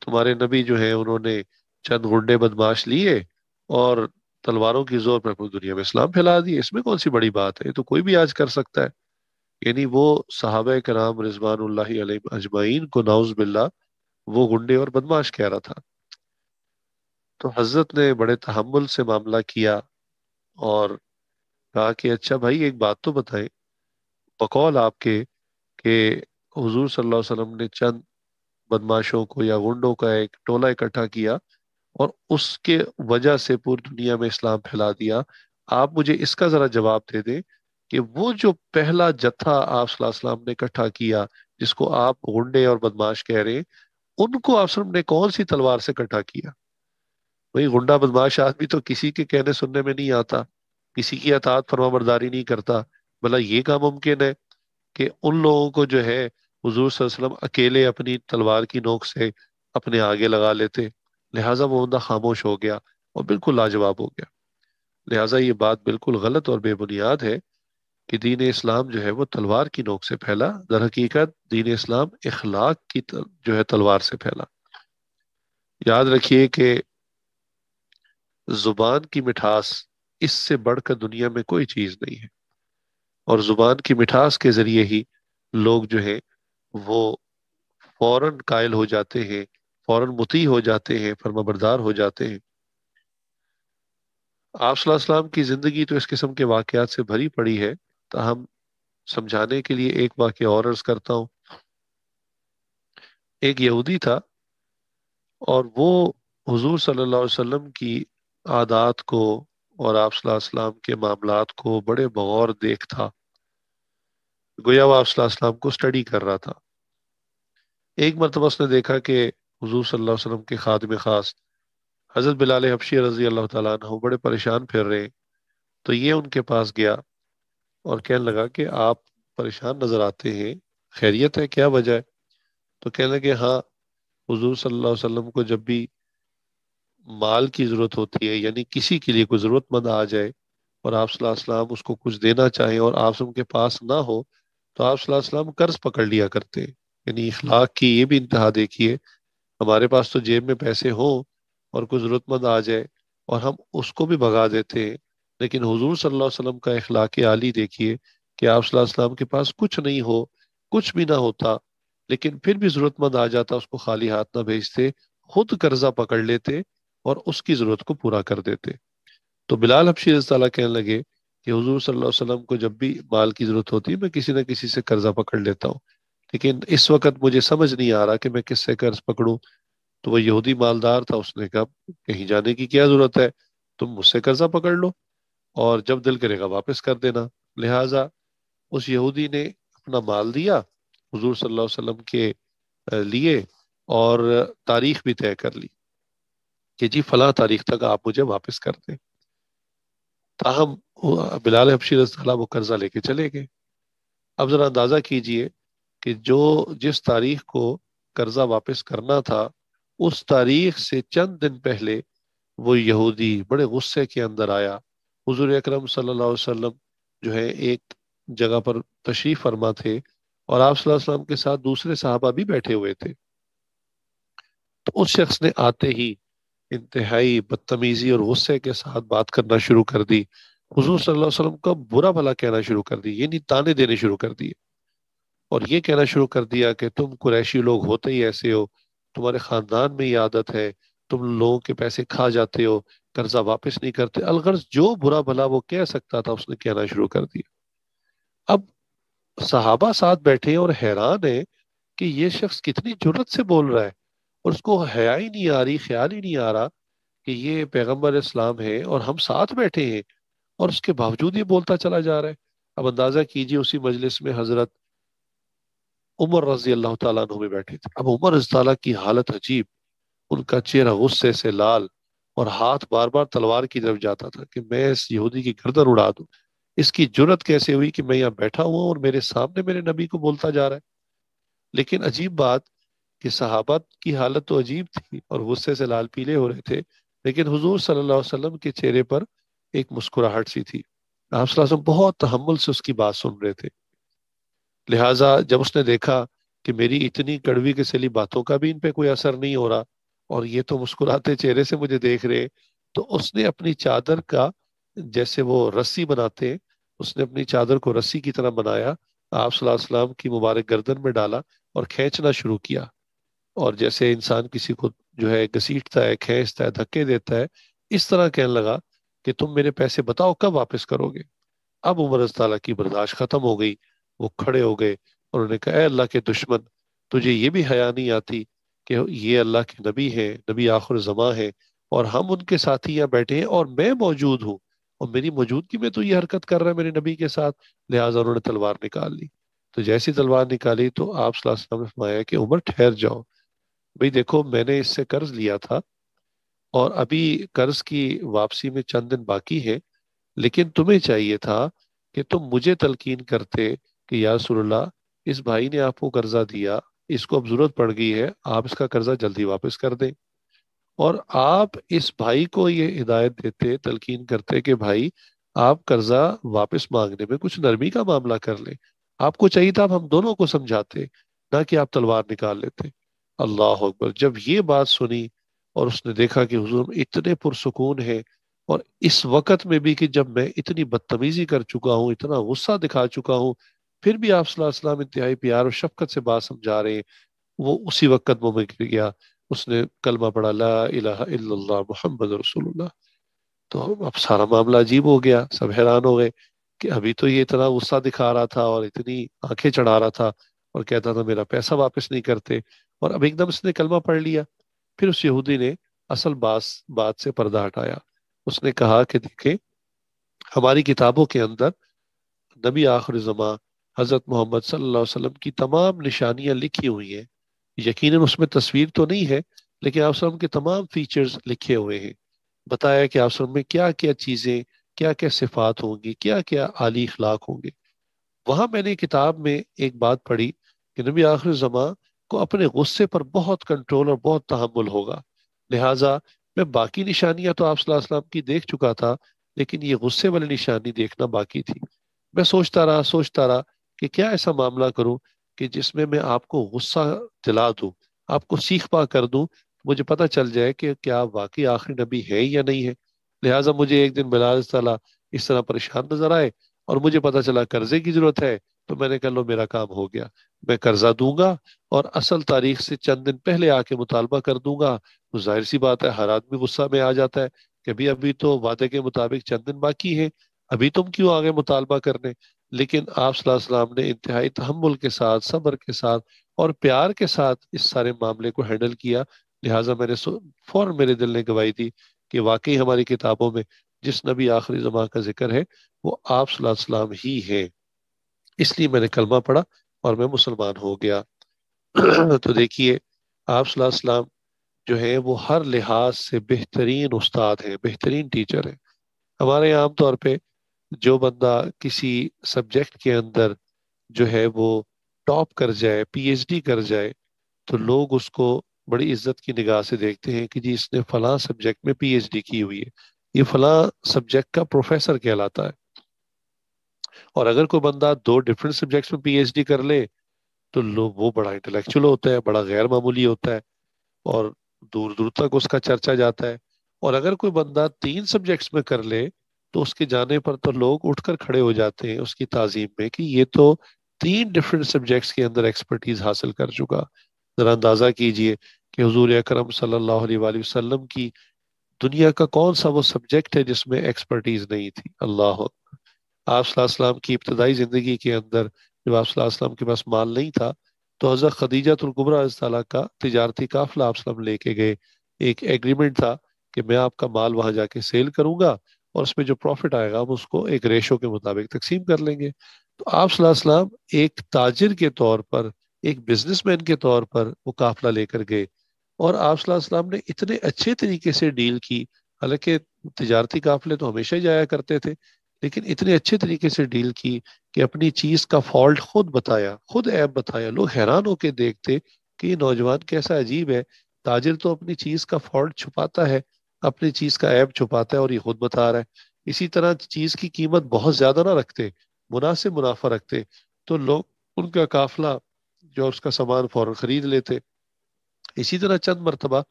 تمہارے نبی جو ہیں انہوں نے چند غنڈے بدماش لیے اور تلواروں کی زور پر پوری دنیا میں اسلام پھیلا دیے، اس میں کون سی بڑی بات ہے؟ یہ تو کوئی بھی آج کر سکتا ہے۔ یعنی وہ صحابہ کرام رضوان اللہ علیہ اجمعین کو نعوذ باللہ وہ غنڈے اور بدماش کہہ رہا تھا۔ تو حضرت نے بڑے تحمل سے معاملہ کیا اور کہا کہ اچھا بھائی، ایک بات تو بتائیں، بقول آپ کے کہ حضور صلی اللہ علیہ وسلم نے چند بدماشوں کو یا غنڈوں کا ایک ٹولہ اکٹھا کیا اور اس کے وجہ سے پوری دنیا میں اسلام پھیلا دیا، آپ مجھے اس کا ذرا جواب دے دیں کہ وہ جو پہلا جتھا آپ صلی اللہ علیہ وسلم نے اکٹھا کیا، جس کو آپ غنڈے اور بدماش کہہ رہے ہیں، ان کو آپ صلی اللہ علیہ وسلم نے کون سی تلوار سے اکٹھا کیا؟ وہی غنڈہ بدماش آدمی تو کسی کے کہنے سننے میں نہیں آتا، کسی کی اطاعت فرما برداری نہیں کرتا، بھلا یہ کام ممکن ہے کہ ان لوگوں کو جو ہے حضور صلی اللہ علیہ وسلم اکیلے اپنی تلوار کی نوک سے اپنے آگے لگا لیتے؟ لہٰذا وہ بندہ خاموش ہو گیا اور بالکل لاجواب ہو گیا۔ لہٰذا یہ بات بالکل غلط اور بے بنیاد ہے کہ دین اسلام جو ہے وہ تلوار کی نوک سے پھیلا۔ در حقیقت دین اسلام اخلاق کی جو ہے تلوار سے پھیلا۔ یاد رکھیے کہ زبان کی مٹھاس اس سے بڑھ کر دنیا میں کوئی چیز نہیں ہے، اور زبان کی مٹھاس کے ذریعے ہی لوگ جو ہے وہ فوراً قائل ہو جاتے ہیں، فوراً مطیع ہو جاتے ہیں، فرما بردار ہو جاتے ہیں۔ آپ صلی اللہ علیہ وسلم کی زندگی تو اس قسم کے واقعات سے بھری پڑی ہے، تاہم سمجھانے کے لیے ایک واقعہ اور عرض کرتا ہوں۔ ایک یہودی تھا، اور وہ حضور صلی اللہ علیہ وسلم کی عادات کو اور آپ صلی اللہ علیہ وسلم کے معاملات کو بڑے بغور دیکھ تھا، گویا وہ آپ صلی اللہ علیہ وسلم کو اسٹڈی کر رہا تھا۔ ایک مرتبہ اس نے دیکھا کہ حضور صلی اللہ علیہ وسلم کے خادم خاص حضرت بلال حبشی رضی اللہ تعالیٰ عنہ بڑے پریشان پھر رہے ہیں، تو یہ ان کے پاس گیا اور کہنے لگا کہ آپ پریشان نظر آتے ہیں، خیریت ہے؟ کیا وجہ ہے؟ تو کہنے لگے ہاں، حضور صلی اللہ علیہ وسلم کو جب بھی مال کی ضرورت ہوتی ہے، یعنی کسی کے لیے کوئی ضرورت مند آ جائے اور آپ صلی اللہ علیہ وسلم اس کو کچھ دینا چاہیں اور آپ ان کے پاس نہ ہو، تو آپ صلی اللہ علیہ وسلم قرض پکڑ لیا کرتے ہیں۔ یعنی اخلاق کی یہ بھی انتہا دیکھیے، ہمارے پاس تو جیب میں پیسے ہوں اور کوئی ضرورت مند آ جائے اور ہم اس کو بھی بھگا دیتے ہیں، لیکن حضور صلی اللہ علیہ وسلم کا اخلاق عالی دیکھیے کہ آپ صلی اللہ علیہ وسلم کے پاس کچھ نہیں ہو، کچھ بھی نہ ہوتا، لیکن پھر بھی ضرورت مند آ جاتا اس کو خالی ہاتھ نہ بھیجتے، خود قرضہ پکڑ لیتے اور اس کی ضرورت کو پورا کر دیتے۔ تو بلال حبشی رضی اللہ کہنے لگے کہ حضور صلی اللہ علیہ وسلم کو جب بھی مال کی ضرورت ہوتی ہے میں کسی نہ کسی سے قرضہ پکڑ لیتا ہوں، لیکن اس وقت مجھے سمجھ نہیں آ رہا کہ میں کس سے قرض پکڑوں۔ تو وہ یہودی مالدار تھا، اس نے کہا کہیں جانے کی کیا ضرورت ہے، تم مجھ سے قرضہ پکڑ لو اور جب دل کرے گا واپس کر دینا۔ لہٰذا اس یہودی نے اپنا مال دیا حضور صلی اللہ علیہ وسلم کے لیے، اور تاریخ بھی طے کر لی کہ جی فلاں تاریخ تک آپ مجھے واپس کر دیں۔ تاہم بلال حبشی رضی اللہ وہ قرضہ لے کے چلے گئے۔ اب ذرا اندازہ کیجئے کہ جس تاریخ کو قرضہ واپس کرنا تھا، اس تاریخ سے چند دن پہلے وہ یہودی بڑے غصے کے اندر آیا۔ حضور اکرم صلی اللہ علیہ وسلم جو ہے ایک جگہ پر تشریف فرما تھے، اور آپ صلی اللہ علیہ وسلم کے ساتھ دوسرے صحابہ بھی بیٹھے ہوئے تھے۔ تو اس شخص نے آتے ہی انتہائی بدتمیزی اور غصے کے ساتھ بات کرنا شروع کر دی، حضور صلی اللہ علیہ وسلم کا برا بھلا کہنا شروع کر دی، یعنی تانے دینے شروع کر دیے، اور یہ کہنا شروع کر دیا کہ تم قریشی لوگ ہوتے ہی ایسے ہو، تمہارے خاندان میں یہ عادت ہے، تم لوگوں کے پیسے کھا جاتے ہو، قرضہ واپس نہیں کرتے، الغرض جو برا بھلا وہ کہہ سکتا تھا اس نے کہنا شروع کر دیا۔ اب صحابہ ساتھ بیٹھے اور حیران ہے کہ یہ شخص کتنی جرت سے بول رہا ہے، اور اس کو حیا ہی نہیں آ رہی، خیال ہی نہیں آ رہا کہ یہ پیغمبر اسلام ہے اور ہم ساتھ بیٹھے ہیں، اور اس کے باوجود یہ بولتا چلا جا رہا ہے۔ اب اندازہ کیجئے اسی مجلس میں حضرت عمر رضی اللہ تعالیٰ عنہ بھی بیٹھے تھے۔ اب عمر رضی اللہ کی حالت عجیب، ان کا چہرہ غصے سے لال، اور ہاتھ بار بار تلوار کی طرف جاتا تھا کہ میں اس یہودی کی گردن اڑا دوں، اس کی جرت کیسے ہوئی کہ میں یہاں بیٹھا ہوا ہوں اور میرے سامنے میرے نبی کو بولتا جا رہا ہے۔ لیکن عجیب بات کہ صحابہ کی حالت تو عجیب تھی اور غصے سے لال پیلے ہو رہے تھے، لیکن حضور صلی اللہ علیہ وسلم کے چہرے پر ایک مسکراہٹ سی تھی۔ آپ صلی اللہ علیہ وسلم بہت تحمل سے اس کی بات سن رہے تھے۔ لہٰذا جب اس نے دیکھا کہ میری اتنی کڑوی کسیلی باتوں کا بھی ان پہ کوئی اثر نہیں ہو رہا اور یہ تو مسکراتے چہرے سے مجھے دیکھ رہے، تو اس نے اپنی چادر کا، جیسے وہ رسی بناتے ہیں، اس نے اپنی چادر کو رسی کی طرح بنایا، آپ صلی اللہ علیہ وسلم کی مبارک گردن میں ڈالا اور کھینچنا شروع کیا، اور جیسے انسان کسی کو جو ہے گھسیٹتا ہے، کھینچتا ہے، دھکے دیتا ہے، اس طرح کہنے لگا کہ تم میرے پیسے بتاؤ کب واپس کرو گے۔ اب عمر رضی اللہ کی برداشت ختم ہو گئی، وہ کھڑے ہو گئے اور انہوں نے کہا اے اللہ کے دشمن، تجھے یہ بھی حیا نہیں آتی کہ یہ اللہ کے نبی ہیں، نبی آخر زماں ہیں، اور ہم ان کے ساتھ ہی یہاں بیٹھے ہیں اور میں موجود ہوں، اور میری موجودگی میں تو یہ حرکت کر رہا ہے میرے نبی کے ساتھ، لہٰذا انہوں نے تلوار نکال لی۔ تو جیسی تلوار نکالی تو آپ صلی اللہ علیہ وسلم نے فرمایا کہ عمر ٹھہر جاؤ، بھئی دیکھو میں نے اس سے قرض لیا تھا اور ابھی قرض کی واپسی میں چند دن باقی ہے، لیکن تمہیں چاہیے تھا کہ تم مجھے تلقین کرتے کہ یا رسول اللہ، اس بھائی نے آپ کو قرضہ دیا، اس کو اب ضرورت پڑ گئی ہے، آپ اس کا قرضہ جلدی واپس کر دیں۔ اور آپ اس بھائی کو یہ ہدایت دیتے، تلقین کرتے کہ بھائی آپ قرضہ واپس مانگنے میں کچھ نرمی کا معاملہ کر لیں، آپ کو چاہیے تھا ہم دونوں کو سمجھاتے، نہ کہ آپ تلوار نکال لیتے۔ اللہ اکبر! جب یہ بات سنی اور اس نے دیکھا کہ حضور اتنے پرسکون ہیں، اور اس وقت میں بھی کہ جب میں اتنی بدتمیزی کر چکا ہوں، اتنا غصہ دکھا چکا ہوں، پھر بھی آپ صلی اللہ علیہ وسلم انتہائی پیار اور شفقت سے بات سمجھا رہے ہیں، وہ اسی وقت منہ میں گر گیا، اس نے کلمہ پڑھا لا الہ الا اللہ محمد رسول اللہ۔ تو اب سارا معاملہ عجیب ہو گیا، سب حیران ہو گئے کہ ابھی تو یہ اتنا غصہ دکھا رہا تھا اور اتنی آنکھیں چڑھا رہا تھا اور کہتا تھا میرا پیسہ واپس نہیں کرتے، اور اب ایک دم اس نے کلمہ پڑھ لیا۔ پھر اس یہودی نے اصل بات سے پردہ ہٹایا، اس نے کہا کہ دیکھیں ہماری کتابوں کے اندر نبی آخر زمان حضرت محمد صلی اللہ علیہ وسلم کی تمام نشانیاں لکھی ہوئی ہیں، یقیناً اس میں تصویر تو نہیں ہے، لیکن آپ صلی اللہ علیہ وسلم کے تمام فیچرز لکھے ہوئے ہیں، بتایا کہ آپ صلی اللہ علیہ وسلم میں کیا کیا چیزیں، کیا کیا صفات ہوں گی، کیا کیا عالی اخلاق ہوں گے۔ وہاں میں نے کتاب میں ایک بات پڑھی کہ نبی آخر زمان کو اپنے غصے پر بہت کنٹرول اور بہت تحمل ہوگا، لہٰذا میں باقی نشانیاں تو آپ صلی اللہ علیہ وسلم کی دیکھ چکا تھا، لیکن یہ غصے والی نشانی دیکھنا باقی تھی۔ میں سوچتا رہا کہ کیا ایسا معاملہ کروں کہ جس میں آپ کو غصہ دلا دوں، آپ کو سیکھ پا کر دوں، مجھے پتہ چل جائے کہ کیا واقعی آخری نبی ہے یا نہیں ہے۔ لہٰذا مجھے ایک دن بلال تعالیٰ اس طرح پریشان نظر آئے اور مجھے پتہ چلا قرضے کی ضرورت ہے، تو میں نے کہا لو میرا کام ہو گیا، میں قرضہ دوں گا اور اصل تاریخ سے چند دن پہلے آ کے مطالبہ کر دوں گا۔ تو ظاہر سی بات ہے ہر آدمی غصہ میں آ جاتا ہے کہ ابھی تو وعدے کے مطابق چند دن باقی ہے، ابھی تم کیوں آگے مطالبہ کرنے؟ لیکن آپ صلی اللہ علیہ وسلم نے انتہائی تحمل کے ساتھ، صبر کے ساتھ اور پیار کے ساتھ اس سارے معاملے کو ہینڈل کیا، لہٰذا میں نے فوراً میرے دل نے گواہی دی کہ واقعی ہماری کتابوں میں جس نبی آخری زمان کا ذکر ہے وہ آپ صلی اللہ علیہ وسلم ہی ہے۔ اس لیے میں نے کلمہ پڑھا اور میں مسلمان ہو گیا۔ تو دیکھیے آپ صلی اللہ علیہ وسلم جو ہے وہ ہر لحاظ سے بہترین استاد ہیں، بہترین ٹیچر ہیں۔ ہمارے یہاں عام طور پہ جو بندہ کسی سبجیکٹ کے اندر جو ہے وہ ٹاپ کر جائے، پی ایچ ڈی کر جائے، تو لوگ اس کو بڑی عزت کی نگاہ سے دیکھتے ہیں کہ جی اس نے فلاں سبجیکٹ میں پی ایچ ڈی کی ہوئی ہے، یہ فلاں سبجیکٹ کا پروفیسر کہلاتا ہے۔ اور اگر کوئی بندہ دو ڈفرینٹ سبجیکٹس میں پی ایچ ڈی کر لے تو لوگ وہ بڑا انٹلیکچوئل ہوتا ہے، بڑا غیر معمولی ہوتا ہے، اور دور دور تک اس کا چرچا جاتا ہے۔ اور اگر کوئی بندہ تین سبجیکٹس میں کر لے تو اس کے جانے پر تو لوگ اٹھ کر کھڑے ہو جاتے ہیں اس کی تعظیم میں کہ یہ تو تین ڈفرینٹ سبجیکٹس کے اندر ایکسپرٹیز حاصل کر چکا۔ ذرا اندازہ کیجئے کہ حضور اکرم صلی اللہ علیہ وآلہ وسلم کی دنیا کا کون سا وہ سبجیکٹ ہے جس میں ایکسپرٹیز نہیں تھی۔ اللہ! آپ صلی اللہ علیہ وسلم کی ابتدائی زندگی کے اندر جب آپ صلی اللہ علیہ وسلم کے پاس مال نہیں تھا تو حضرت خدیجہ الکبریٰ رضی اللہ عنہا کا تجارتی قافلہ آپ صلی اللہ علیہ وسلم لے کے گئے۔ ایک ایگریمنٹ تھا کہ میں آپ کا مال وہاں جا کے سیل کروں گا اور اس میں جو پروفٹ آئے گا ہم اس کو ایک ریشو کے مطابق تقسیم کر لیں گے۔ تو آپ صلی اللہ علیہ وسلم ایک تاجر کے طور پر، ایک بزنس مین کے طور پر وہ قافلہ لے کر گئے، اور آپ صلی اللہ علیہ وسلم نے اتنے اچھے طریقے سے ڈیل کی، حالانکہ تجارتی قافلے تو ہمیشہ ہی جایا کرتے تھے، لیکن اتنے اچھے طریقے سے ڈیل کی کہ اپنی چیز کا فالٹ خود بتایا، خود عیب بتایا۔ لوگ حیران ہو کے دیکھتے کہ یہ نوجوان کیسا عجیب ہے، تاجر تو اپنی چیز کا فالٹ چھپاتا ہے، اپنی چیز کا عیب چھپاتا ہے، اور یہ خود بتا رہا ہے۔ اسی طرح چیز کی قیمت بہت زیادہ نہ رکھتے، مناسب منافع رکھتے، تو لوگ ان کا قافلہ جو اس کا سامان فوراً خرید لیتے۔ اسی طرح چند مرتبہ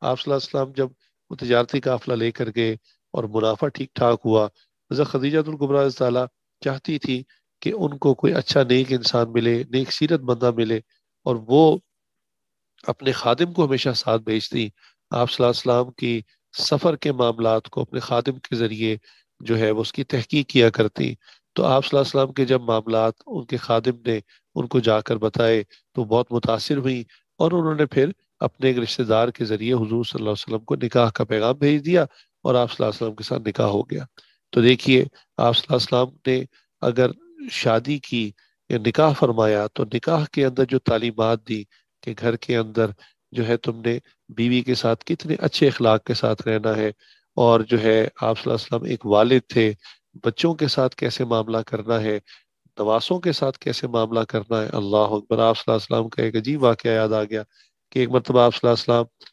آپ صلی اللہ علیہ وسلم جب وہ تجارتی قافلہ لے کر گئے اور منافع ٹھیک ٹھاک ہوا، حضرت خدیجہ الکبریٰ رضی اللہ عنہا چاہتی تھی کہ ان کو کوئی اچھا نیک انسان ملے، نیک سیرت بندہ ملے، اور وہ اپنے خادم کو ہمیشہ ساتھ بھیجتی۔ آپ صلی اللہ علیہ وسلم کی سفر کے معاملات کو اپنے خادم کے ذریعے جو ہے وہ اس کی تحقیق کیا کرتی۔ تو آپ صلی اللہ علیہ وسلم کے جب معاملات ان کے خادم نے ان کو جا کر بتائے تو بہت متاثر ہوئی، اور انہوں نے پھر اپنے ایک رشتہ دار کے ذریعے حضور صلی اللہ علیہ وسلم کو نکاح کا پیغام بھیج دیا، اور آپ صلی اللہ علیہ وسلم کے ساتھ نکاح ہو گیا۔ تو دیکھیے آپ صلی اللہ علیہ وسلم نے اگر شادی کی یا نکاح فرمایا تو نکاح کے اندر جو تعلیمات دی کہ گھر کے اندر جو ہے تم نے بیوی کے ساتھ کتنے اچھے اخلاق کے ساتھ رہنا ہے، اور جو ہے آپ صلی اللہ علیہ وسلم ایک والد تھے، بچوں کے ساتھ کیسے معاملہ کرنا ہے، نواسوں کے ساتھ کیسے معاملہ کرنا ہے۔ اللہ اکبر! آپ صلی اللہ علیہ وسلم کا ایک عجیب واقعہ یاد آ گیا کہ ایک مرتبہ آپ صلی اللہ علیہ وسلم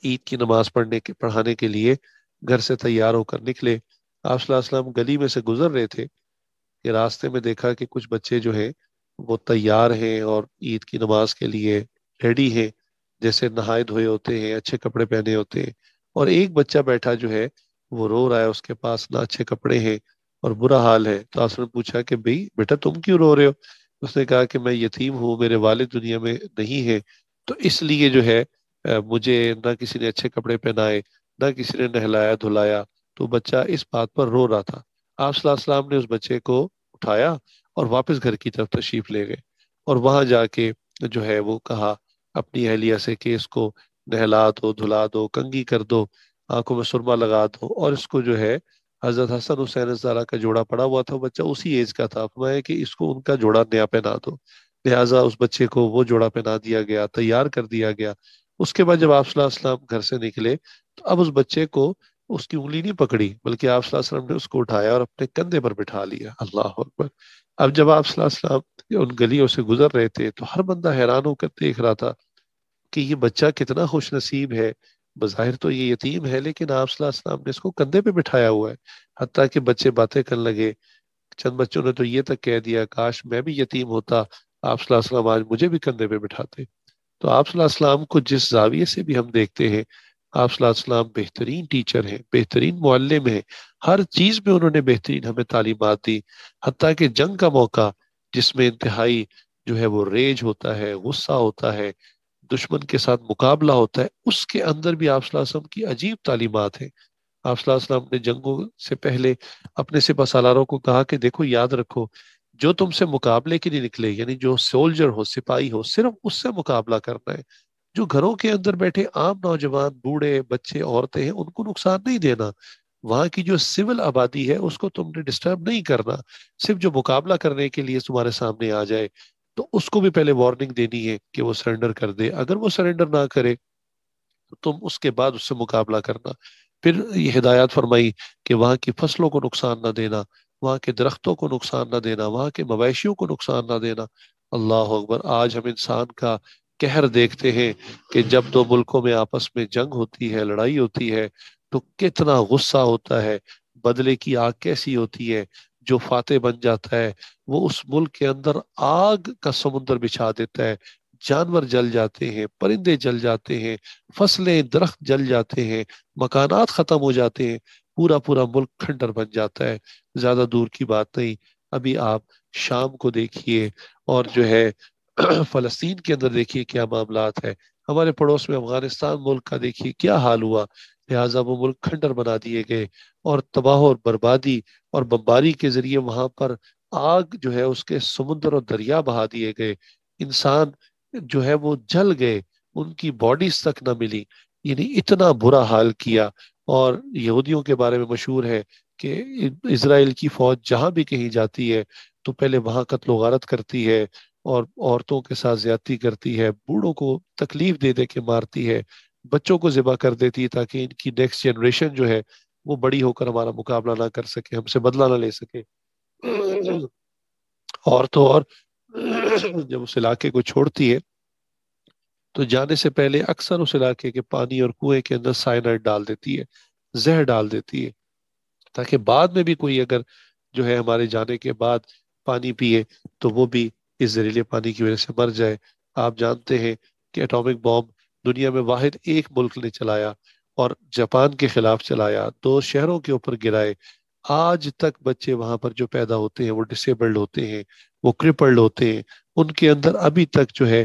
عید کی نماز پڑھانے کے لیے گھر سے تیار ہو کر نکلے۔ آپ صلی اللہ علیہ وسلم گلی میں سے گزر رہے تھے کہ راستے میں دیکھا کہ کچھ بچے جو ہیں وہ تیار ہیں اور عید کی نماز کے لیے ریڈی ہیں، جیسے نہائے دھوئے ہوتے ہیں، اچھے کپڑے پہنے ہوتے ہیں، اور ایک بچہ بیٹھا جو ہے وہ رو رہا ہے، اس کے پاس نہ اچھے کپڑے ہیں اور برا حال ہے۔ تو آپ نے پوچھا کہ بھئی بیٹا تم کیوں رو رہے ہو؟ اس نے کہا کہ میں یتیم ہوں، میرے والد دنیا میں نہیں ہے، تو اس لیے جو ہے مجھے نہ کسی نے اچھے کپڑے پہنائے، نہ کسی نے نہلایا دھلایا۔ تو بچہ اس بات پر رو رہا تھا۔ آپ صلی اللہ علیہ وسلم نے اس بچے کو اٹھایا اور واپس گھر کی طرف تشریف لے گئے، اور وہاں جا کے جو ہے وہ کہا اپنی اہلیہ سے کہ اس کو نہلا دو، دھلا دو، کنگھی کر دو، آنکھوں میں سرما لگا دو، اور اس کو جو ہے حضرت حسن حسین زہرا کا جوڑا پڑا ہوا تھا، بچہ اسی ایج کا تھا، فرمایا کہ اس کو ان کا جوڑا نیا پہنا دو۔ لہٰذا اس بچے کو وہ جوڑا پہنا دیا گیا، تیار کر دیا گیا۔ اس کے بعد جب آپ صلی اللہ علیہ وسلم گھر سے نکلے تو اب اس بچے کو اس کی انگلی نہیں پکڑی، بلکہ آپ صلی اللہ علیہ وسلم نے اس کو اٹھایا اور اپنے کندھے پر بٹھا لیا۔ اللہ اکبر! اب جب آپ صلی اللہ علیہ وسلم ان گلیوں سے گزر رہے تھے تو ہر بندہ حیران ہو کر دیکھ رہا تھا کہ یہ بچہ کتنا خوش نصیب ہے، بظاہر تو یہ یتیم ہے لیکن آپ صلی اللہ علیہ وسلم نے اس کو کندھے پہ بٹھایا ہوا ہے۔ حتیٰ کہ بچے باتیں کرنے لگے، چند بچوں نے تو یہ تک کہہ دیا کاش میں بھی یتیم ہوتا، آپ صلی اللہ علیہ وسلم آج مجھے بھی کندھے پہ بٹھاتے۔ تو آپ صلی اللہ علیہ وسلم کو جس زاویے سے بھی ہم دیکھتے ہیں، آپ صلی اللہ علیہ وسلم بہترین ٹیچر ہیں، بہترین معلم ہیں، ہر چیز میں انہوں نے بہترین ہمیں تعلیمات دی۔ حتیٰ کہ جنگ کا موقع جس میں انتہائی جو ہے وہ ریج ہوتا ہے، غصہ ہوتا ہے، دشمن کے ساتھ مقابلہ ہوتا ہے، اس کے اندر بھی آپ صلی اللہ علیہ وسلم کی عجیب تعلیمات ہیں۔ آپ صلی اللہ علیہ وسلم نے جنگوں سے پہلے اپنے سپہ سالاروں کو کہا کہ دیکھو یاد رکھو، جو تم سے مقابلے کے لیے نکلے، یعنی جو سولجر ہو، سپاہی ہو، صرف اس سے مقابلہ کرنا ہے۔ جو گھروں کے اندر بیٹھے عام نوجوان، بوڑھے، بچے، عورتیں ہیں، ان کو نقصان نہیں دینا۔ وہاں کی جو سول آبادی ہے اس کو تم نے ڈسٹرب نہیں کرنا۔ صرف جو مقابلہ کرنے کے لیے تمہارے سامنے آ جائے تو اس کو بھی پہلے وارننگ دینی ہے کہ وہ سرنڈر کر دے۔ اگر وہ سرنڈر نہ کرے تو تم اس کے بعد اس سے مقابلہ کرنا۔ پھر یہ ہدایات فرمائی کہ وہاں کی فصلوں کو نقصان نہ دینا، وہاں کے درختوں کو نقصان نہ دینا، وہاں کے مویشیوں کو نقصان نہ دینا۔ اللہ اکبر! آج ہم انسان کا قہر دیکھتے ہیں کہ جب دو ملکوں میں آپس میں جنگ ہوتی ہے، لڑائی ہوتی ہے، تو کتنا غصہ ہوتا ہے، بدلے کی آگ کیسی ہوتی ہے۔ جو فاتح بن جاتا ہے وہ اس ملک کے اندر آگ کا سمندر بچھا دیتا ہے، جانور جل جاتے ہیں، پرندے جل جاتے ہیں، فصلیں درخت جل جاتے ہیں، مکانات ختم ہو جاتے ہیں، پورا پورا ملک کھنڈر بن جاتا ہے۔ زیادہ دور کی بات نہیں، ابھی آپ شام کو دیکھیے اور جو ہے فلسطین کے اندر دیکھیے کیا معاملات ہے۔ ہمارے پڑوس میں افغانستان ملک کا دیکھیے کیا حال ہوا، لہٰذا وہ ملک کھنڈر بنا دیے گئے، اور تباہ اور بربادی اور بمباری کے ذریعے وہاں پر آگ جو ہے اس کے سمندر اور دریا بہا دیے گئے، انسان جو ہے وہ جل گئے، ان کی باڈیز تک نہ ملی، یعنی اتنا برا حال کیا۔ اور یہودیوں کے بارے میں مشہور ہے کہ اسرائیل کی فوج جہاں بھی کہیں جاتی ہے تو پہلے وہاں قتل و غارت کرتی ہے، اور عورتوں کے ساتھ زیادتی کرتی ہے، بوڑھوں کو تکلیف دے دے کے مارتی ہے، بچوں کو ذبح کر دیتی ہے تاکہ ان کی نیکسٹ جنریشن جو ہے وہ بڑی ہو کر ہمارا مقابلہ نہ کر سکے، ہم سے بدلہ نہ لے سکے۔ اور تو اور جب اس علاقے کو چھوڑتی ہے تو جانے سے پہلے اکثر اس علاقے کے پانی اور کنویں کے اندر سائنائڈ ڈال دیتی ہے، زہر ڈال دیتی ہے، تاکہ بعد میں بھی کوئی اگر جو ہے ہمارے جانے کے بعد پانی پیے تو وہ بھی اس زہریلے پانی کی وجہ سے مر جائے۔ آپ جانتے ہیں کہ ایٹامک بام دنیا میں واحد ایک ملک نے چلایا، اور جاپان کے خلاف چلایا، 2 شہروں کے اوپر گرائے۔ آج تک بچے وہاں پر جو پیدا ہوتے ہیں وہ ڈسیبلڈ ہوتے ہیں، وہ کرپلڈ ہوتے ہیں، ان کے اندر ابھی تک جو ہے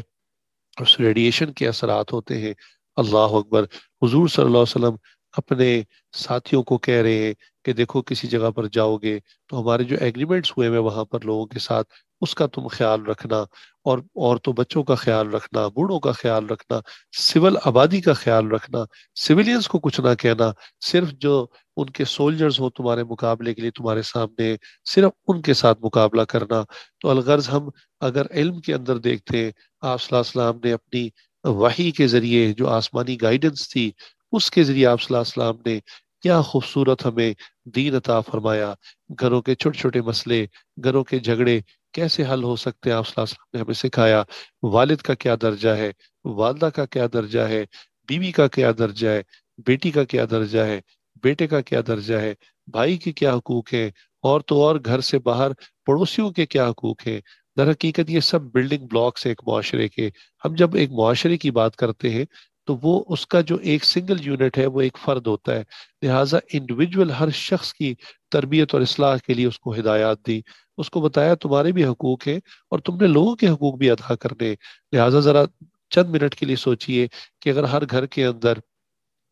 اس ریڈیشن کے اثرات ہوتے ہیں۔ اللہ اکبر! حضور صلی اللہ علیہ وسلم اپنے ساتھیوں کو کہہ رہے ہیں کہ دیکھو کسی جگہ پر جاؤ گے تو ہمارے جو ایگریمنٹس ہوئے ہیں وہاں پر لوگوں کے ساتھ اس کا تم خیال رکھنا، اور عورتوں بچوں کا خیال رکھنا، بوڑھوں کا خیال رکھنا، سول آبادی کا خیال رکھنا، سویلینز کو کچھ نہ کہنا، صرف جو ان کے سولجرز ہو تمہارے مقابلے کے لیے تمہارے سامنے، صرف ان کے ساتھ مقابلہ کرنا۔ تو الغرض ہم اگر علم کے اندر دیکھتے ہیں، آپ صلی اللہ علیہ وسلم نے اپنی وحی کے ذریعے جو آسمانی گائیڈنس تھی اس کے ذریعے آپ صلی اللہ علیہ وسلم نے کیا خوبصورت ہمیں دین عطا فرمایا۔ گھروں کے چھوٹے چھوٹے مسئلے، گھروں کے جھگڑے کیسے حل ہو سکتے ہیں آپ صلی اللہ علیہ وسلم نے ہمیں سکھایا۔ والد کا کیا درجہ ہے، والدہ کا کیا درجہ ہے، بیوی کا کیا درجہ ہے، بیٹی کا کیا درجہ ہے، بیٹے کا کیا درجہ ہے، بھائی کے کیا حقوق ہیں، اور تو اور گھر سے باہر پڑوسیوں کے کیا حقوق ہیں۔ در حقیقت یہ سب بلڈنگ بلاکس ہیں ایک معاشرے کے۔ ہم جب ایک معاشرے کی بات کرتے ہیں تو وہ اس کا جو ایک سنگل یونٹ ہے وہ ایک فرد ہوتا ہے، لہٰذا انڈیویجول ہر شخص کی تربیت اور اصلاح کے لیے اس کو ہدایات دی، اس کو بتایا تمہارے بھی حقوق ہیں اور تم نے لوگوں کے حقوق بھی ادا کرنے ہیں۔ لہٰذا ذرا چند منٹ کے لیے سوچئے کہ اگر ہر گھر کے اندر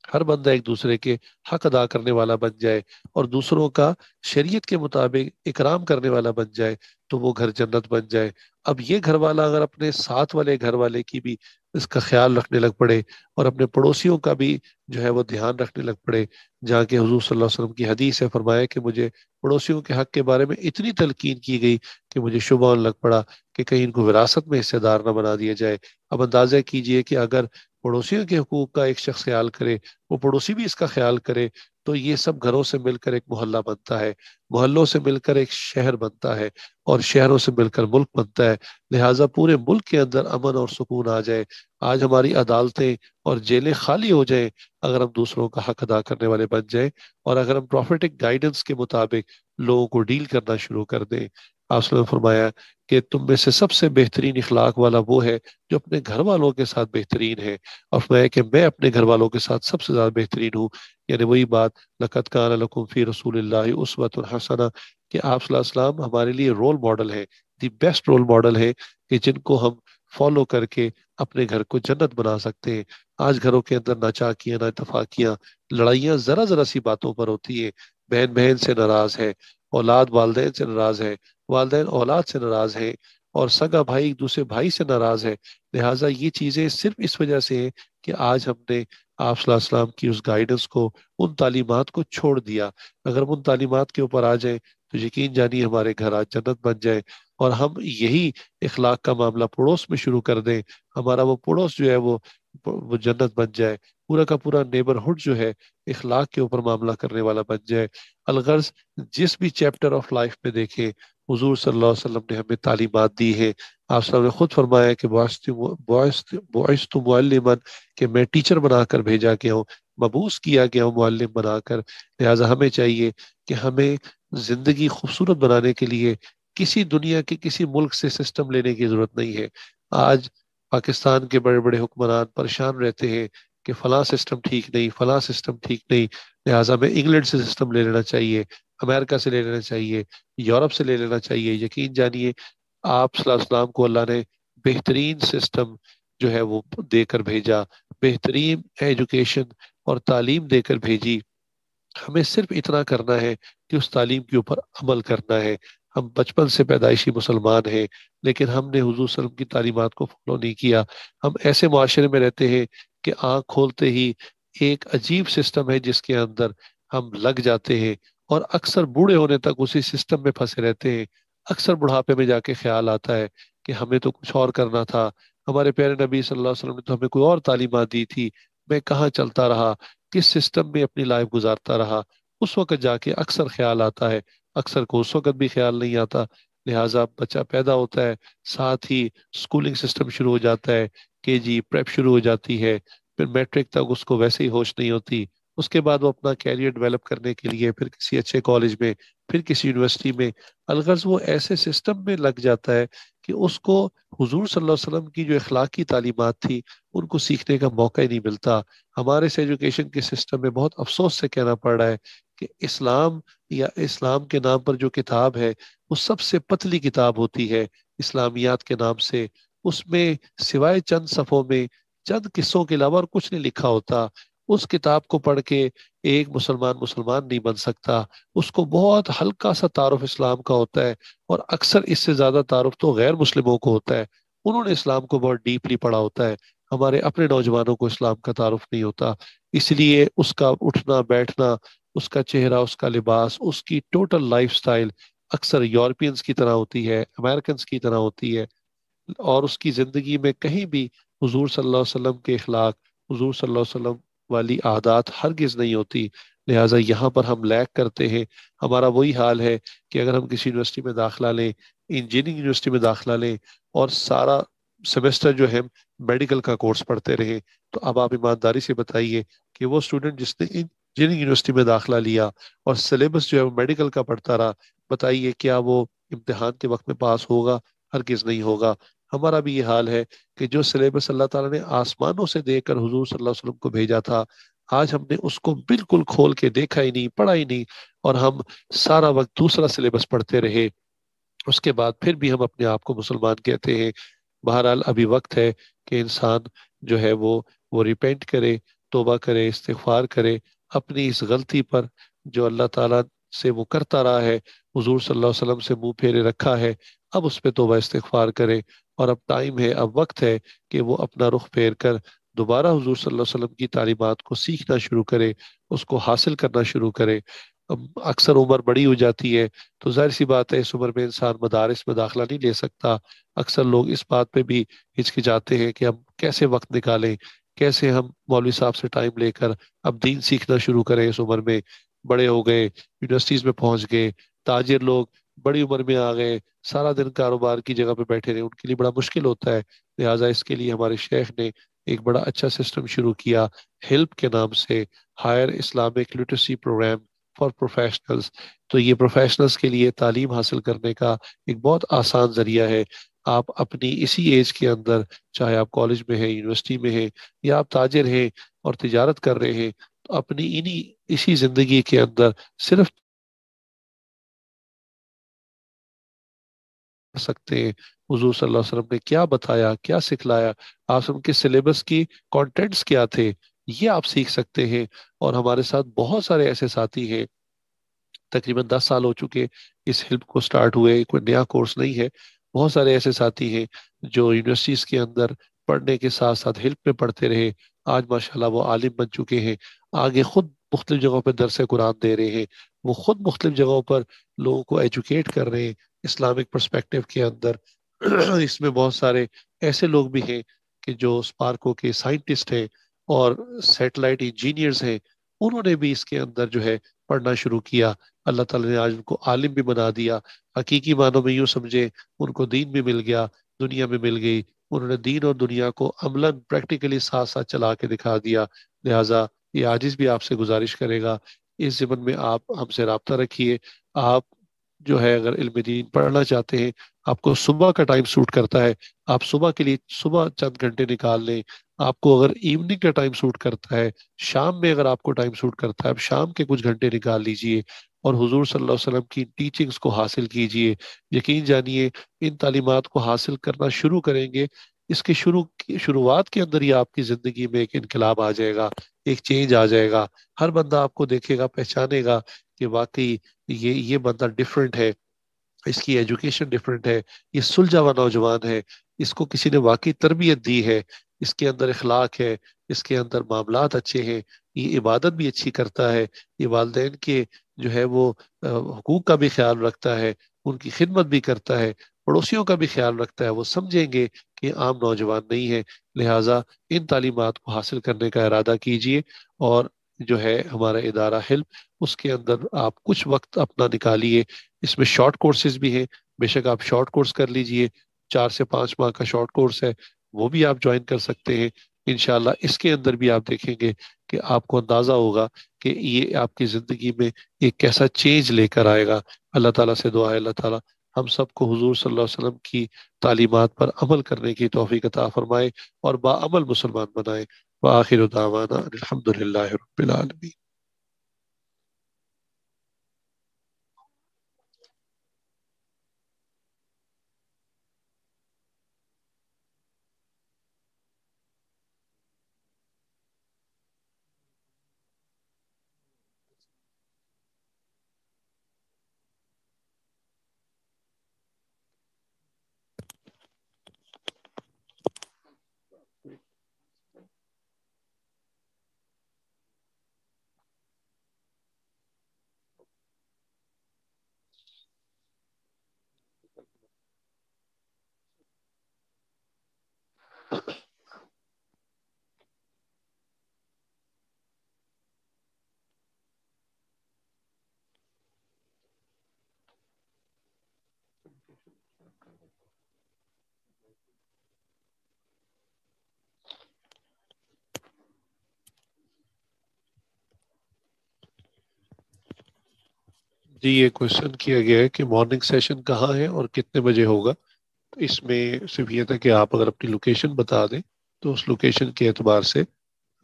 ہر بندہ ایک دوسرے کے حق ادا کرنے والا بن جائے اور دوسروں کا شریعت کے مطابق اکرام کرنے والا بن جائے تو وہ گھر جنت بن جائے۔ اب یہ گھر والا اگر اپنے ساتھ والے گھر والے کی بھی اس کا خیال رکھنے لگ پڑے اور اپنے پڑوسیوں کا بھی جو ہے وہ دھیان رکھنے لگ پڑے، جہاں کہ حضور صلی اللہ علیہ وسلم کی حدیث ہے، فرمایا کہ مجھے پڑوسیوں کے حق کے بارے میں اتنی تلقین کی گئی کہ مجھے شبہ ہونے لگ پڑا کہ کہیں ان کو وراثت میں حصے دار نہ بنا دیا جائے۔ اب اندازہ کیجئے کہ اگر پڑوسیوں کے حقوق کا ایک شخص خیال کرے، وہ پڑوسی بھی اس کا خیال کرے، تو یہ سب گھروں سے مل کر ایک محلہ بنتا ہے، محلوں سے مل کر ایک شہر بنتا ہے، اور شہروں سے مل کر ملک بنتا ہے۔ لہٰذا پورے ملک کے اندر امن اور سکون آ جائے۔ آج ہماری عدالتیں اور جیلیں خالی ہو جائیں اگر ہم دوسروں کا حق ادا کرنے والے بن جائیں، اور اگر ہم پروفیٹک گائیڈنس کے مطابق لوگوں کو ڈیل کرنا شروع کر دیں۔ آپ صلی اللہ علیہ وسلم نے فرمایا کہ تم میں سے سب سے بہترین اخلاق والا وہ ہے جو اپنے گھر والوں کے ساتھ بہترین ہے، اور فرمایا کہ میں اپنے گھر والوں کے ساتھ سب سے زیادہ بہترین ہوں۔ یعنی وہی بات، لَقَدْ كَانَ لَكُمْ فِي رَسُولِ اللَّهِ أُسْوَةٌ حَسَنَةٌ، کہ آپ صلی اللہ علیہ وسلم ہمارے لیے رول ماڈل ہے، دی بیسٹ رول ماڈل ہے، کہ جن کو ہم فالو کر کے اپنے گھر کو جنت بنا سکتے ہیں۔ آج گھروں کے اندر ناچاکیاں، نا اتفاقیاں، لڑائیاں ذرا ذرا سی باتوں پر ہوتی ہیں۔ بہن بہن سے ناراض ہے، اولاد والدین سے ناراض ہے، والدین اولاد سے ناراض ہے، اور سگا بھائی ایک دوسرے بھائی سے ناراض ہے۔ لہٰذا یہ چیزیں صرف اس وجہ سے ہیں کہ آج ہم نے آپ صلی اللہ علیہ وسلم کی اس گائیڈنس کو، ان تعلیمات کو چھوڑ دیا۔ اگر ہم ان تعلیمات کے اوپر آ جائیں تو یقین جانیے ہمارے گھر آج جنت بن جائے، اور ہم یہی اخلاق کا معاملہ پڑوس میں شروع کر دیں، ہمارا وہ پڑوس جو ہے وہ جنت بن جائے، پورا کا پورا نیبرہڈ جو ہے اخلاق کے اوپر معاملہ کرنے والا بن جائے۔ الغرض جس بھی چیپٹر آف لائف میں دیکھیں، حضور صلی اللہ علیہ وسلم نے ہمیں تعلیمات دی ہے۔ آپ صلی اللہ علیہ وسلم نے خود فرمایا کہ بعثت معلما، کہ میں ٹیچر بنا کر بھیجا گیا ہوں، مبعوث کیا گیا ہوں معلم بنا کر۔ لہٰذا ہمیں چاہیے کہ ہمیں زندگی خوبصورت بنانے کے لیے کسی دنیا کے کسی ملک سے سسٹم لینے کی ضرورت نہیں ہے۔ آج پاکستان کے بڑے بڑے حکمران پریشان رہتے ہیں کہ فلاں سسٹم ٹھیک نہیں، فلاں سسٹم ٹھیک نہیں، لہٰذا ہمیں انگلینڈ سے سسٹم لے لینا چاہیے، امریکہ سے لے لینا چاہیے، یورپ سے لے لینا چاہیے۔ یقین جانیے آپ صلی اللہ علیہ وسلم کو اللہ نے بہترین سسٹم جو ہے وہ دے کر بھیجا، بہترین ایجوکیشن اور تعلیم دے کر بھیجی۔ ہمیں صرف اتنا کرنا ہے کہ اس تعلیم کے اوپر عمل کرنا ہے۔ ہم بچپن سے پیدائشی مسلمان ہیں، لیکن ہم نے حضور صلی اللہ علیہ وسلم کی تعلیمات کو فالو نہیں کیا۔ ہم ایسے معاشرے میں رہتے ہیں کہ آنکھ کھولتے ہی ایک عجیب سسٹم ہے جس کے اندر ہم لگ جاتے ہیں، اور اکثر بوڑھے ہونے تک اسی سسٹم میں پھنسے رہتے ہیں۔ اکثر بڑھاپے میں جا کے خیال آتا ہے کہ ہمیں تو کچھ اور کرنا تھا، ہمارے پیارے نبی صلی اللہ علیہ وسلم نے تو ہمیں کوئی اور تعلیمات دی تھی، میں کہاں چلتا رہا، کس سسٹم میں اپنی لائف گزارتا رہا۔ اس وقت جا کے اکثر خیال آتا ہے، اکثر کو اس وقت بھی خیال نہیں آتا۔ لہٰذا بچہ پیدا ہوتا ہے، ساتھ ہی سکولنگ سسٹم شروع ہو جاتا ہے، کے جی پریپ شروع ہو جاتی ہے، پھر میٹرک تک اس کو ویسے ہی ہوش نہیں ہوتی۔ اس کے بعد وہ اپنا کیریئر ڈیولپ کرنے کے لیے پھر کسی اچھے کالج میں، پھر کسی یونیورسٹی میں، الغرض وہ ایسے سسٹم میں لگ جاتا ہے کہ اس کو حضور صلی اللہ علیہ وسلم کی جو اخلاقی تعلیمات تھی ان کو سیکھنے کا موقع ہی نہیں ملتا۔ ہمارے اس ایجوکیشن کے سسٹم میں بہت افسوس سے کہنا پڑ رہا ہے کہ اسلام یا اسلام کے نام پر جو کتاب ہے وہ سب سے پتلی کتاب ہوتی ہے اسلامیات کے نام سے۔ اس میں سوائے چند صفحوں میں چند قصوں کے علاوہ اور کچھ نہیں لکھا ہوتا۔ اس کتاب کو پڑھ کے ایک مسلمان مسلمان نہیں بن سکتا، اس کو بہت ہلکا سا تعارف اسلام کا ہوتا ہے، اور اکثر اس سے زیادہ تعارف تو غیر مسلموں کو ہوتا ہے، انہوں نے اسلام کو بہت ڈیپلی پڑھا ہوتا ہے، ہمارے اپنے نوجوانوں کو اسلام کا تعارف نہیں ہوتا، اس لیے اس کا اٹھنا بیٹھنا، اس کا چہرہ، اس کا لباس، اس کی ٹوٹل لائف سٹائل اکثر یورپینز کی طرح ہوتی ہے، امریکنز کی طرح ہوتی ہے، اور اس کی زندگی میں کہیں بھی حضور صلی اللہ علیہ وسلم کے اخلاق، حضور صلی اللہ علیہ وسلم والی عادات ہرگز نہیں ہوتی۔ لہٰذا یہاں پر ہم لیک کرتے ہیں، ہمارا وہی حال ہے کہ اگر ہم کسی یونیورسٹی میں داخلہ لیں، انجینئرنگ یونیورسٹی میں داخلہ لیں، اور سارا سیمسٹر جو ہے میڈیکل کا کورس پڑھتے رہیں، تو اب آپ ایمانداری سے بتائیے کہ وہ اسٹوڈنٹ جس نے انجینئرنگ یونیورسٹی میں داخلہ لیا اور سلیبس جو ہے وہ میڈیکل کا پڑھتا رہا، بتائیے کیا وہ امتحان کے وقت میں پاس ہوگا؟ ہرگز نہیں ہوگا۔ ہمارا بھی یہ حال ہے کہ جو سلیبس اللہ تعالیٰ نے آسمانوں سے دے کر حضور صلی اللہ علیہ وسلم کو بھیجا تھا، آج ہم نے اس کو بالکل کھول کے دیکھا ہی نہیں، پڑھا ہی نہیں، اور ہم سارا وقت دوسرا سلیبس پڑھتے رہے، اس کے بعد پھر بھی ہم اپنے آپ کو مسلمان کہتے ہیں۔ بہرحال ابھی وقت ہے کہ انسان جو ہے وہ ریپینٹ کرے، توبہ کرے، استغفار کرے اپنی اس غلطی پر جو اللہ تعالیٰ سے وہ کرتا رہا ہے، حضور صلی اللہ علیہ وسلم سے منہ پھیرے رکھا ہے، اب اس پہ توبہ استغفار کرے، اور اب ٹائم ہے، اب وقت ہے کہ وہ اپنا رخ پھیر کر دوبارہ حضور صلی اللہ علیہ وسلم کی تعلیمات کو سیکھنا شروع کرے، اس کو حاصل کرنا شروع کرے۔ اب اکثر عمر بڑی ہو جاتی ہے تو ظاہر سی بات ہے اس عمر میں انسان مدارس میں داخلہ نہیں لے سکتا، اکثر لوگ اس بات پہ بھی ہچکچاتے ہیں کہ ہم کیسے وقت نکالیں، کیسے ہم مولوی صاحب سے ٹائم لے کر اب دین سیکھنا شروع کریں، اس عمر میں بڑے ہو گئے، یونیورسٹیز میں پہنچ گئے، تاجر لوگ بڑی عمر میں آ گئے، سارا دن کاروبار کی جگہ پہ بیٹھے رہے، ان کے لیے بڑا مشکل ہوتا ہے۔ لہٰذا اس کے لیے ہمارے شیخ نے ایک بڑا اچھا سسٹم شروع کیا، ہیلپ کے نام سے، higher Islamic literacy program for professionals. تو یہ پروفیشنلز کے لیے تعلیم حاصل کرنے کا ایک بہت آسان ذریعہ ہے۔ آپ اپنی اسی ایج کے اندر، چاہے آپ کالج میں ہیں، یونیورسٹی میں ہیں، یا آپ تاجر ہیں اور تجارت کر رہے ہیں، تو اپنی اسی زندگی کے اندر صرف کر سکتے ہیں حضور صلی اللہ علیہ وسلم نے کیا بتایا، کیا سکھلایا، آپ ان کے سلیبس کی کانٹینٹس کیا تھے، یہ آپ سیکھ سکتے ہیں۔ اور ہمارے ساتھ بہت سارے ایسے ساتھی ہیں، تقریباً 10 سال ہو چکے اس ہیلپ کو سٹارٹ ہوئے، کوئی نیا کورس نہیں ہے، بہت سارے ایسے ساتھی ہیں جو یونیورسٹیز کے اندر پڑھنے کے ساتھ ساتھ ہیلپ میں پڑھتے رہے، آج ماشاءاللہ وہ عالم بن چکے ہیں، آگے خود مختلف جگہوں پہ درس قرآن دے رہے ہیں، وہ خود مختلف جگہوں پر لوگوں کو ایجوکیٹ کر رہے ہیں اسلامک پرسپیکٹیو کے اندر۔ اس میں بہت سارے ایسے لوگ بھی ہیں کہ جو اسپارکو کے سائنٹسٹ ہیں اور سیٹلائٹ انجینئرز ہیں، انہوں نے بھی اس کے اندر جو ہے پڑھنا شروع کیا، اللہ تعالیٰ نے آج ان کو عالم بھی بنا دیا، حقیقی معنوں میں یوں سمجھے ان کو دین بھی مل گیا، دنیا میں مل گئی، انہوں نے دین اور دنیا کو عملاً پریکٹیکلی ساتھ ساتھ چلا کے دکھا دیا۔ لہٰذا یہ عاجز بھی آپ سے گزارش کرے گا، اس ضمن میں آپ ہم سے رابطہ رکھیے۔ آپ جو ہے اگر علم دین پڑھنا چاہتے ہیں، آپ کو صبح کا ٹائم سوٹ کرتا ہے، آپ صبح کے لیے صبح چند گھنٹے نکال لیں، آپ کو اگر ایوننگ کا ٹائم سوٹ کرتا ہے، شام میں اگر آپ کو ٹائم سوٹ کرتا ہے، آپ شام کے کچھ گھنٹے نکال لیجئے اور حضور صلی اللہ علیہ وسلم کی ٹیچنگز کو حاصل کیجئے۔ یقین جانیے ان تعلیمات کو حاصل کرنا شروع کریں گے، اس کے شروعات کے اندر ہی آپ کی زندگی میں ایک انقلاب آ جائے گا، ایک چینج آ جائے گا، ہر بندہ آپ کو دیکھے گا، پہچانے گا کہ واقعی یہ بندہ ڈیفرنٹ ہے، اس کی ایجوکیشن ڈیفرنٹ ہے، یہ سلجھا ہوا نوجوان ہے، اس کو کسی نے واقعی تربیت دی ہے، اس کے اندر اخلاق ہے، اس کے اندر معاملات اچھے ہیں، یہ عبادت بھی اچھی کرتا ہے، یہ والدین کے جو ہے وہ حقوق کا بھی خیال رکھتا ہے، ان کی خدمت بھی کرتا ہے، پڑوسیوں کا بھی خیال رکھتا ہے، وہ سمجھیں گے کہ عام نوجوان نہیں ہے۔ لہٰذا ان تعلیمات کو حاصل کرنے کا ارادہ کیجئے، اور جو ہے ہمارا ادارہ ہیلپ، اس کے اندر آپ کچھ وقت اپنا نکالیے، اس میں شارٹ کورسز بھی ہیں، بے شک آپ شارٹ کورس کر لیجئے، 4 سے 5 ماہ کا شارٹ کورس ہے، وہ بھی آپ جوائن کر سکتے ہیں۔ انشاءاللہ اس کے اندر بھی آپ دیکھیں گے کہ آپ کو اندازہ ہوگا کہ یہ آپ کی زندگی میں ایک کیسا چینج لے کر آئے گا۔ اللہ تعالیٰ سے دعا ہے اللہ تعالیٰ ہم سب کو حضور صلی اللہ علیہ وسلم کی تعلیمات پر عمل کرنے کی توفیق عطا فرمائے اور باعمل مسلمان بنائے۔ وآخر دعوانا الحمد للہ رب العالمین۔ جی یہ کوشچن کیا گیا ہے کہ مارننگ سیشن کہاں ہے اور کتنے بجے ہوگا. تو اس میں صرف یہ تھا کہ آپ اگر اپنی لوکیشن بتا دیں تو اس لوکیشن کے اعتبار سے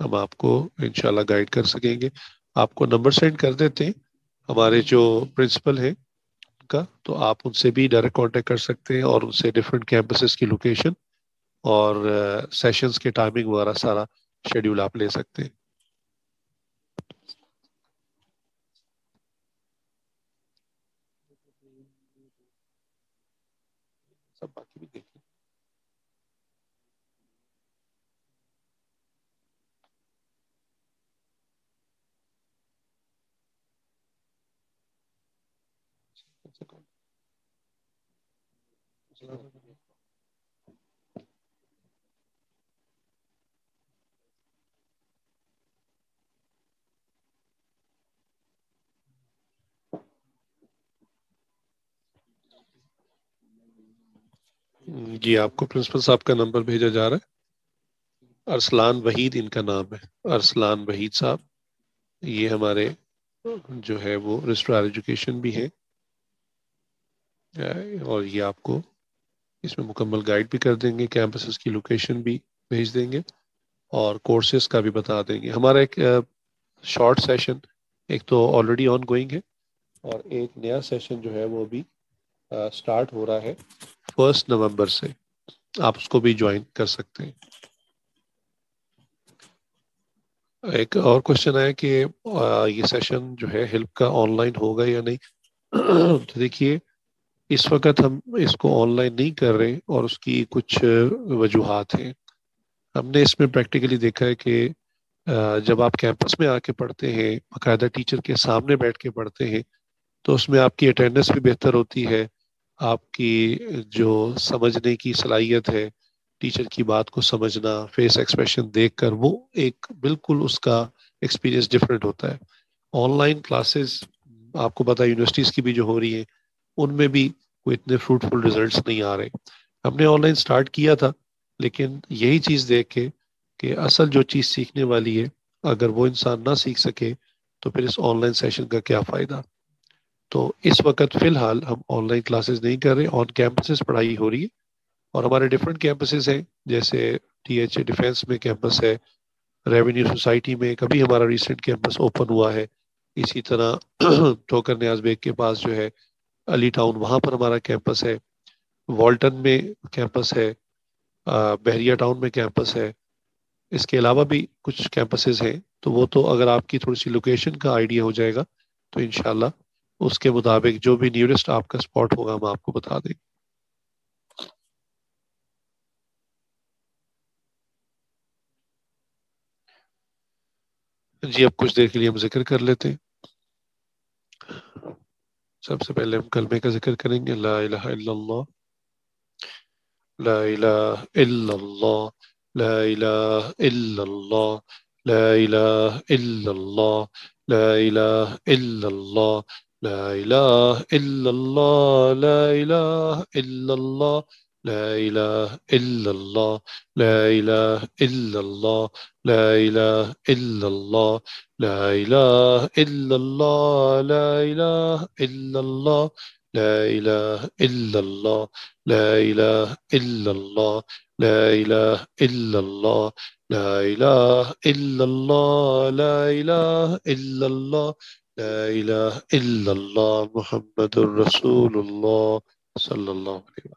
ہم آپ کو انشاءاللہ گائیڈ کر سکیں گے. آپ کو نمبر سینڈ کر دیتے ہیں ہمارے جو پرنسپل ہیں ان کا, تو آپ ان سے بھی ڈائریکٹ کانٹیکٹ کر سکتے ہیں اور ان سے ڈفرینٹ کیمپسز کی لوکیشن اور سیشنز کے ٹائمنگ وغیرہ سارا شیڈیول آپ لے سکتے ہیں. سب باقی بھی دیکھیں. جی آپ کو پرنسپل صاحب کا نمبر بھیجا جا رہا ہے. ارسلان وحید ان کا نام ہے, ارسلان وحید صاحب. یہ ہمارے جو ہے وہ رجسٹرار ایجوکیشن بھی ہے, اور یہ آپ کو اس میں مکمل گائیڈ بھی کر دیں گے, کیمپسز کی لوکیشن بھی بھیج دیں گے اور کورسز کا بھی بتا دیں گے. ہمارا ایک شارٹ سیشن ایک تو آلریڈی آن گوئنگ ہے, اور ایک نیا سیشن جو ہے وہ بھی سٹارٹ ہو رہا ہے 1 نومبر سے. آپ اس کو بھی جوائن کر سکتے ہیں. ایک اور کوشچن ہے کہ یہ سیشن جو ہے ہیلپ کا آن لائن ہوگا یا نہیں. تو دیکھیے اس وقت ہم اس کو آن لائن نہیں کر رہے, اور اس کی کچھ وجوہات ہیں. ہم نے اس میں پریکٹیکلی دیکھا ہے کہ جب آپ کیمپس میں آ کے پڑھتے ہیں, باقاعدہ ٹیچر کے سامنے بیٹھ کے پڑھتے ہیں, تو اس میں آپ کی اٹینڈنس بھی بہتر ہوتی ہے. آپ کی جو سمجھنے کی صلاحیت ہے, ٹیچر کی بات کو سمجھنا, فیس ایکسپریشن دیکھ کر, وہ ایک بالکل اس کا ایکسپیرینس ڈفرینٹ ہوتا ہے. آن لائن کلاسز آپ کو پتا ہے یونیورسٹیز کی بھی جو ہو رہی ہیں, ان میں بھی کوئی اتنے فروٹفل ریزلٹس نہیں آ رہے. ہم نے آن لائن سٹارٹ کیا تھا, لیکن یہی چیز دیکھ کے کہ اصل جو چیز سیکھنے والی ہے, اگر وہ انسان نہ سیکھ سکے تو پھر اس آن لائن سیشن کا کیا فائدہ. تو اس وقت فی الحال ہم آن لائن کلاسز نہیں کر رہے, آن کیمپسز پڑھائی ہو رہی ہے. اور ہمارے ڈفرینٹ کیمپسز ہیں, جیسے ٹی ایچ اے ڈیفینس میں کیمپس ہے, ریونیو سوسائٹی میں کبھی ہمارا ریسنٹ کیمپس اوپن ہوا ہے. اسی طرح ٹھوکر نیاز بیگ کے پاس جو ہے علی ٹاؤن, وہاں پر ہمارا کیمپس ہے. والٹن میں کیمپس ہے, بحریہ ٹاؤن میں کیمپس ہے. اس کے علاوہ بھی کچھ کیمپسز ہیں, تو وہ تو اگر آپ کی تھوڑی سی لوکیشن کا آئیڈیا ہو جائے گا تو انشاءاللہ اس کے مطابق جو بھی نیئرسٹ آپ کا اسپاٹ ہوگا ہم آپ کو بتا دیں گے. جی اب کچھ دیر کے لیے ہم ذکر کر لیتے ہیں. سب سے پہلے ہم کلمے کا ذکر کریں گے, لا الہ الا اللہ, لا الہ الا اللہ, لا الہ الا اللہ, لا الہ الا اللہ, لا الہ الا اللہ, لا الہ الا اللہ, لا الہ الا اللہ, لا الہ الا اللہ, لا الہ الا اللہ, لا الہ الا اللہ, لا الہ الا اللہ, لا الہ الا اللہ, لا الہ الا اللہ, لا الہ الا اللہ, لا الہ الا اللہ, لا الہ الا اللہ, لا الہ الا اللہ, لا الہ الا اللہ, محمد الرسول اللہ صلی اللہ علیہ وسلم.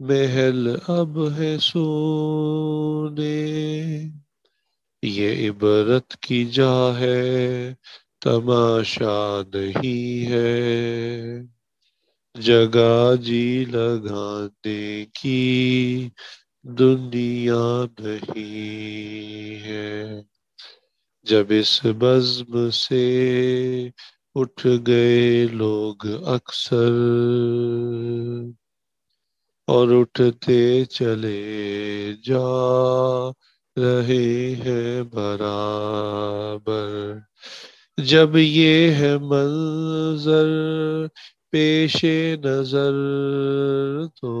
محل اب ہے سونے، یہ عبرت کی جا ہے تماشا نہیں ہے، جگہ جی لگانے کی دنیا نہیں ہے۔ جب اس بزم سے اٹھ گئے لوگ اکثر، اور اٹھتے چلے جا رہے ہیں برابر، جب یہ ہے منظر پیش نظر، تو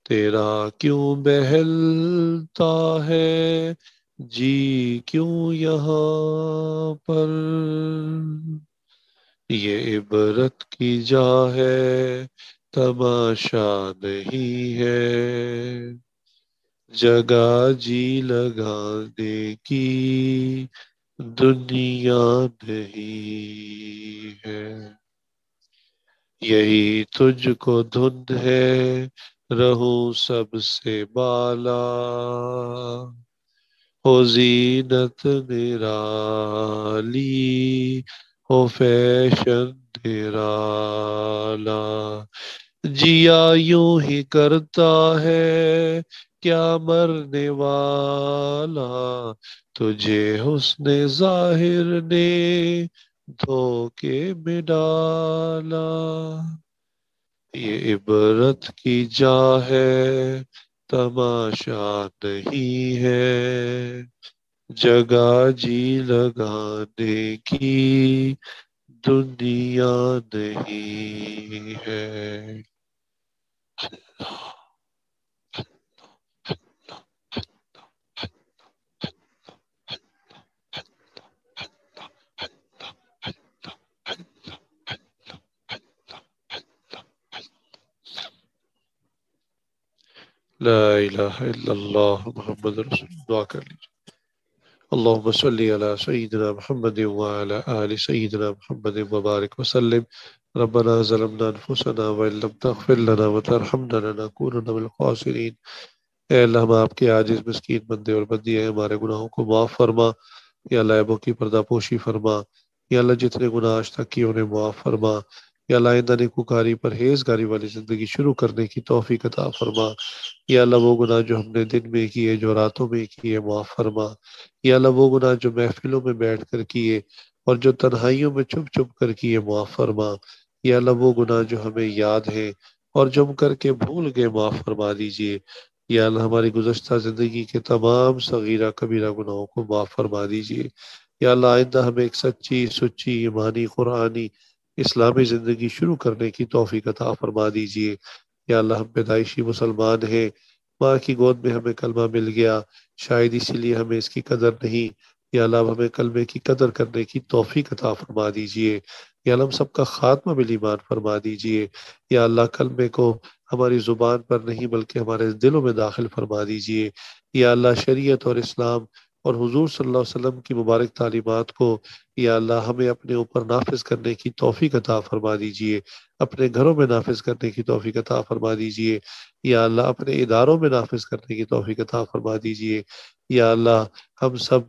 تیرا کیوں بہلتا ہے جی کیوں یہاں پر، یہ عبرت کی جا ہے تماشا نہیں ہے، جگہ جی لگانے کی دنیا نہیں ہے۔ یہی تجھ کو دھند ہے رہوں سب سے بالا، ہو زینت نرالی، ہو فیشن نرالا، جیا یوں ہی کرتا ہے کیا مرنے والا، تجھے حسن ظاہر نے دھوکے میں ڈالا، یہ عبرت کی جا ہے تماشا نہیں ہے، جگہ جی لگانے کی دنیا نہیں ہے۔ لا الہ الا اللہ محمد رسول اللہ، دعا کر لیجیے۔ اللہم صلی علی سیدنا محمد وعلی آل سیدنا محمد وبارک وسلم۔ ربنا ظلمنا انفسنا وان لم تغفر لنا وترحمنا لنکونن من الخاسرین۔ اے اللہ ہم آپ کے عاجز مسکین بندے اور بندی ہیں، ہمارے گناہوں کو معاف فرما، یا اللہ عیبوں کی پردہ پوشی فرما، یا اللہ جتنے گناہ آج تک کیے انہیں معاف فرما، یا اللہ آئندہ نیکوکاری پرہیزگاری والی زندگی شروع کرنے کی توفیق عطا فرما، یا اللہ وہ گناہ جو ہم نے دن میں کیے جو راتوں میں کیے معاف فرما، یا اللہ وہ گناہ جو محفلوں میں بیٹھ کر کیے اور جو تنہائیوں میں چھپ چھپ کر کیے معاف فرما، یا اللہ وہ گناہ جو ہمیں یاد ہیں اور جو ہم کر کے بھول گئے معاف فرما دیجئے، یا اللہ ہماری گزشتہ زندگی کے تمام صغیرہ کبیرہ گناہوں کو معاف فرما دیجئے، یا اللہ آئندہ ہمیں ایک سچی سچی ایمانی قرآنی اسلامی زندگی شروع کرنے کی توفیق عطا فرما دیجئے، یا اللہ ہم پیدائشی مسلمان ہیں، ماں کی گود میں ہمیں کلمہ مل گیا، شاید اسی لیے ہمیں اس کی قدر نہیں، یا اللہ ہمیں کلمے کی قدر کرنے کی توفیق عطا فرما دیجئے، یا اللہ ہم سب کا خاتمہ بالایمان فرما دیجئے، یا اللہ کلمے کو ہماری زبان پر نہیں بلکہ ہمارے دلوں میں داخل فرما دیجئے، یا اللہ شریعت اور اسلام اور حضور صلی اللہ علیہ وسلم کی مبارک تعلیمات کو یا اللہ ہمیں اپنے اوپر نافذ کرنے کی توفیق عطا فرما دیجئے، اپنے گھروں میں نافذ کرنے کی توفیق عطا فرما دیجئے، یا اللہ اپنے اداروں میں نافذ کرنے کی توفیق عطا فرما دیجئے، یا اللہ ہم سب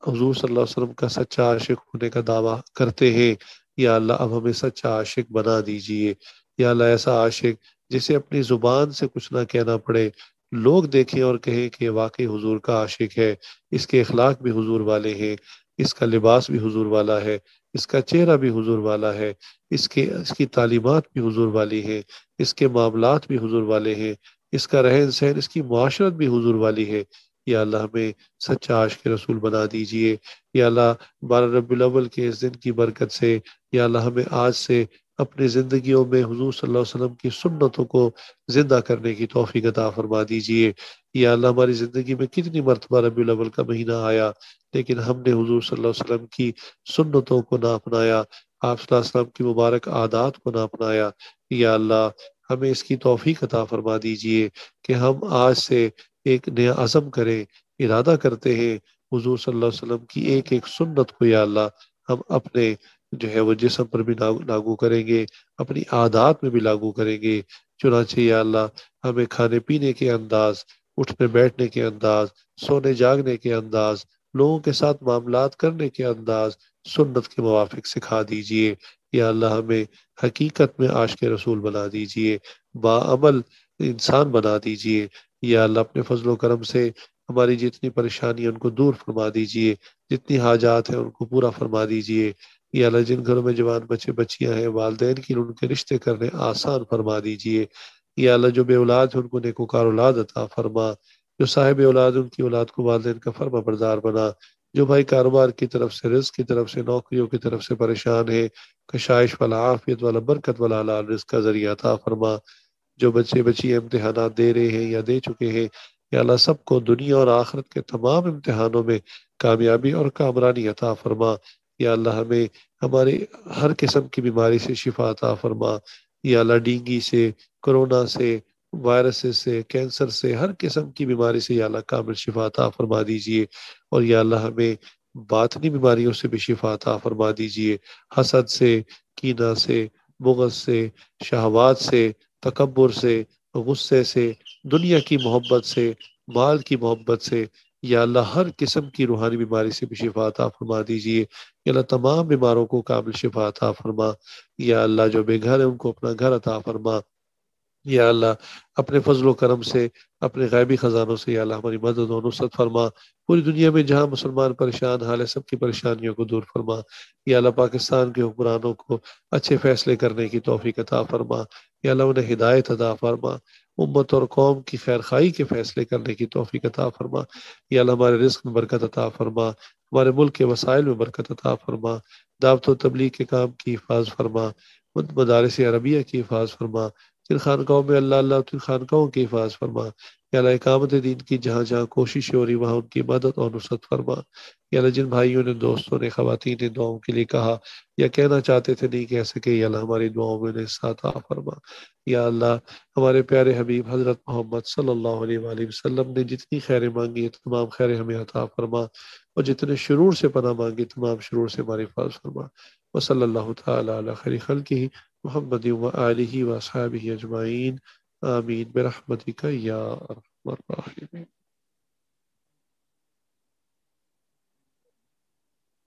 حضور صلی اللہ علیہ وسلم کا سچا عاشق ہونے کا دعویٰ کرتے ہیں، یا اللہ اب ہمیں سچا عاشق بنا دیجئے، یا اللہ ایسا عاشق جسے اپنی زبان سے کچھ نہ کہنا پڑے، لوگ دیکھیں اور کہیں کہ واقعی حضور کا عاشق ہے، اس کے اخلاق بھی حضور والے ہیں، اس کا لباس بھی حضور والا ہے، اس کا چہرہ بھی حضور والا ہے، اس کی تعلیمات بھی حضور والی ہیں، اس کے معاملات بھی حضور والے ہیں، اس کا رہن سہن اس کی معاشرت بھی حضور والی ہے، یا اللہ ہمیں سچا عاشق رسول بنا دیجئے، یا اللہ 12 ربیع الاول کے اس دن کی برکت سے یا اللہ ہمیں آج سے اپنی زندگیوں میں حضور صلی اللہ علیہ وسلم کی سنتوں کو زندہ کرنے کی توفیق عطا فرما دیجئے، یا اللہ ہماری زندگی میں کتنی مرتبہ ربیع الاول کا مہینہ آیا لیکن ہم نے حضور صلی اللہ علیہ وسلم کی سنتوں کو نہ اپنایا، آپ صلی اللہ علیہ وسلم کی مبارک عادات کو نہ اپنایا، یا اللہ ہمیں اس کی توفیق عطا فرما دیجئے کہ ہم آج سے ایک نیا عزم کریں، ارادہ کرتے ہیں حضور صلی اللہ علیہ وسلم کی ایک ایک سنت کو یا اللہ ہم اپنے جو ہے وہ جسم پر بھی لاگو کریں گے، اپنی عادات میں بھی لاگو کریں گے، چنانچہ یا اللہ ہمیں کھانے پینے کے انداز، اٹھنے بیٹھنے کے انداز، سونے جاگنے کے انداز، لوگوں کے ساتھ معاملات کرنے کے انداز سنت کے موافق سکھا دیجئے۔ یا اللہ ہمیں حقیقت میں عاشق رسول بنا دیجئے، باعمل انسان بنا دیجئے۔ یا اللہ اپنے فضل و کرم سے ہماری جتنی پریشانی ہیں ان کو دور فرما دیجئے، جتنی حاجات ہیں ان کو پورا فرما دیجئے۔ یا اللہ جن گھروں میں جوان بچے بچیاں ہیں، والدین کی ان کے رشتے کرنے آسان فرما دیجئے۔ یا اللہ جو بے اولاد ہیں ان کو نیکوکار اولاد عطا فرما، جو صاحب اولاد ان کی اولاد کو والدین کا فرما بردار بنا، جو بھائی کاروبار کی طرف سے، رزق کی طرف سے، نوکریوں کی طرف سے پریشان ہے، کشائش والا، عافیت والا، برکت والا حلال رزق کا ذریعہ عطا فرما۔ جو بچے بچی امتحانات دے رہے ہیں یا دے چکے ہیں، یا اللہ سب کو دنیا اور آخرت کے تمام امتحانوں میں کامیابی اور کامرانی عطا فرما۔ یا اللہ ہمیں ہماری ہر قسم کی بیماری سے شفا عطا فرما۔ یا اللہ ڈینگی سے، کرونا سے، وائرسز سے، کینسر سے، ہر قسم کی بیماری سے یا اللہ کامل شفا عطا فرما دیجئے۔ اور یا اللہ ہمیں باطنی بیماریوں سے بھی شفا عطا فرما دیجئے، حسد سے، کینہ سے، بغض سے، شہوات سے، تکبر سے، غصے سے، دنیا کی محبت سے، مال کی محبت سے، یا اللہ ہر قسم کی روحانی بیماری سے بھی شفا عطا فرما دیجئے۔ یا اللہ تمام بیماروں کو کامل شفا عطا فرما۔ یا اللہ جو بے گھر ہے ان کو اپنا گھر عطا فرما۔ یا اللہ اپنے فضل و کرم سے، اپنے غیبی خزانوں سے یا اللہ ہماری مدد و نصرت فرما۔ پوری دنیا میں جہاں مسلمان پریشان حال ہے، سب کی پریشانیوں کو دور فرما۔ یا اللہ پاکستان کے حکمرانوں کو اچھے فیصلے کرنے کی توفیق عطا فرما۔ یا اللہ انہیں ہدایت عطا فرما، امت اور قوم کی خیر خواہی کے فیصلے کرنے کی توفیق عطا فرما۔ یا اللہ ہمارے رزق میں برکت عطا فرما، ہمارے ملک کے وسائل میں برکت عطا فرما، دعوت و تبلیغ کے کام کی حفاظت فرما، مدارس عربیہ کی حفاظت فرما، جن خانقاہوں میں اللہ اللہ تن خانقاہوں کی حفاظت فرما۔ یا اللہ اقامت دین کی جہاں جہاں کوشش ہو رہی وہاں ان کی مدد اور نصرت فرما۔ یا اللہ جن بھائیوں نے، دوستوں نے، خواتین نے دعاؤں کے لیے کہا یا کہنا چاہتے تھے نہیں کہہ سکے، یا اللہ ہماری دعاؤں میں انہیں ساتھ عطا فرما۔ یا اللہ ہمارے پیارے حبیب حضرت محمد صلی اللہ علیہ وآلہ وسلم نے جتنی خیریں مانگی ہیں تمام خیریں ہمیں عطا فرما، اور جتنے شرور سے پناہ مانگی تمام شرور سے ہماری حفاظت فرما۔ وصلی اللہ تعالی علی خیر خلقہ محمد و آلہ و اصحابہ اجمعین، آمین برحمتک یا ارحم الراحمین۔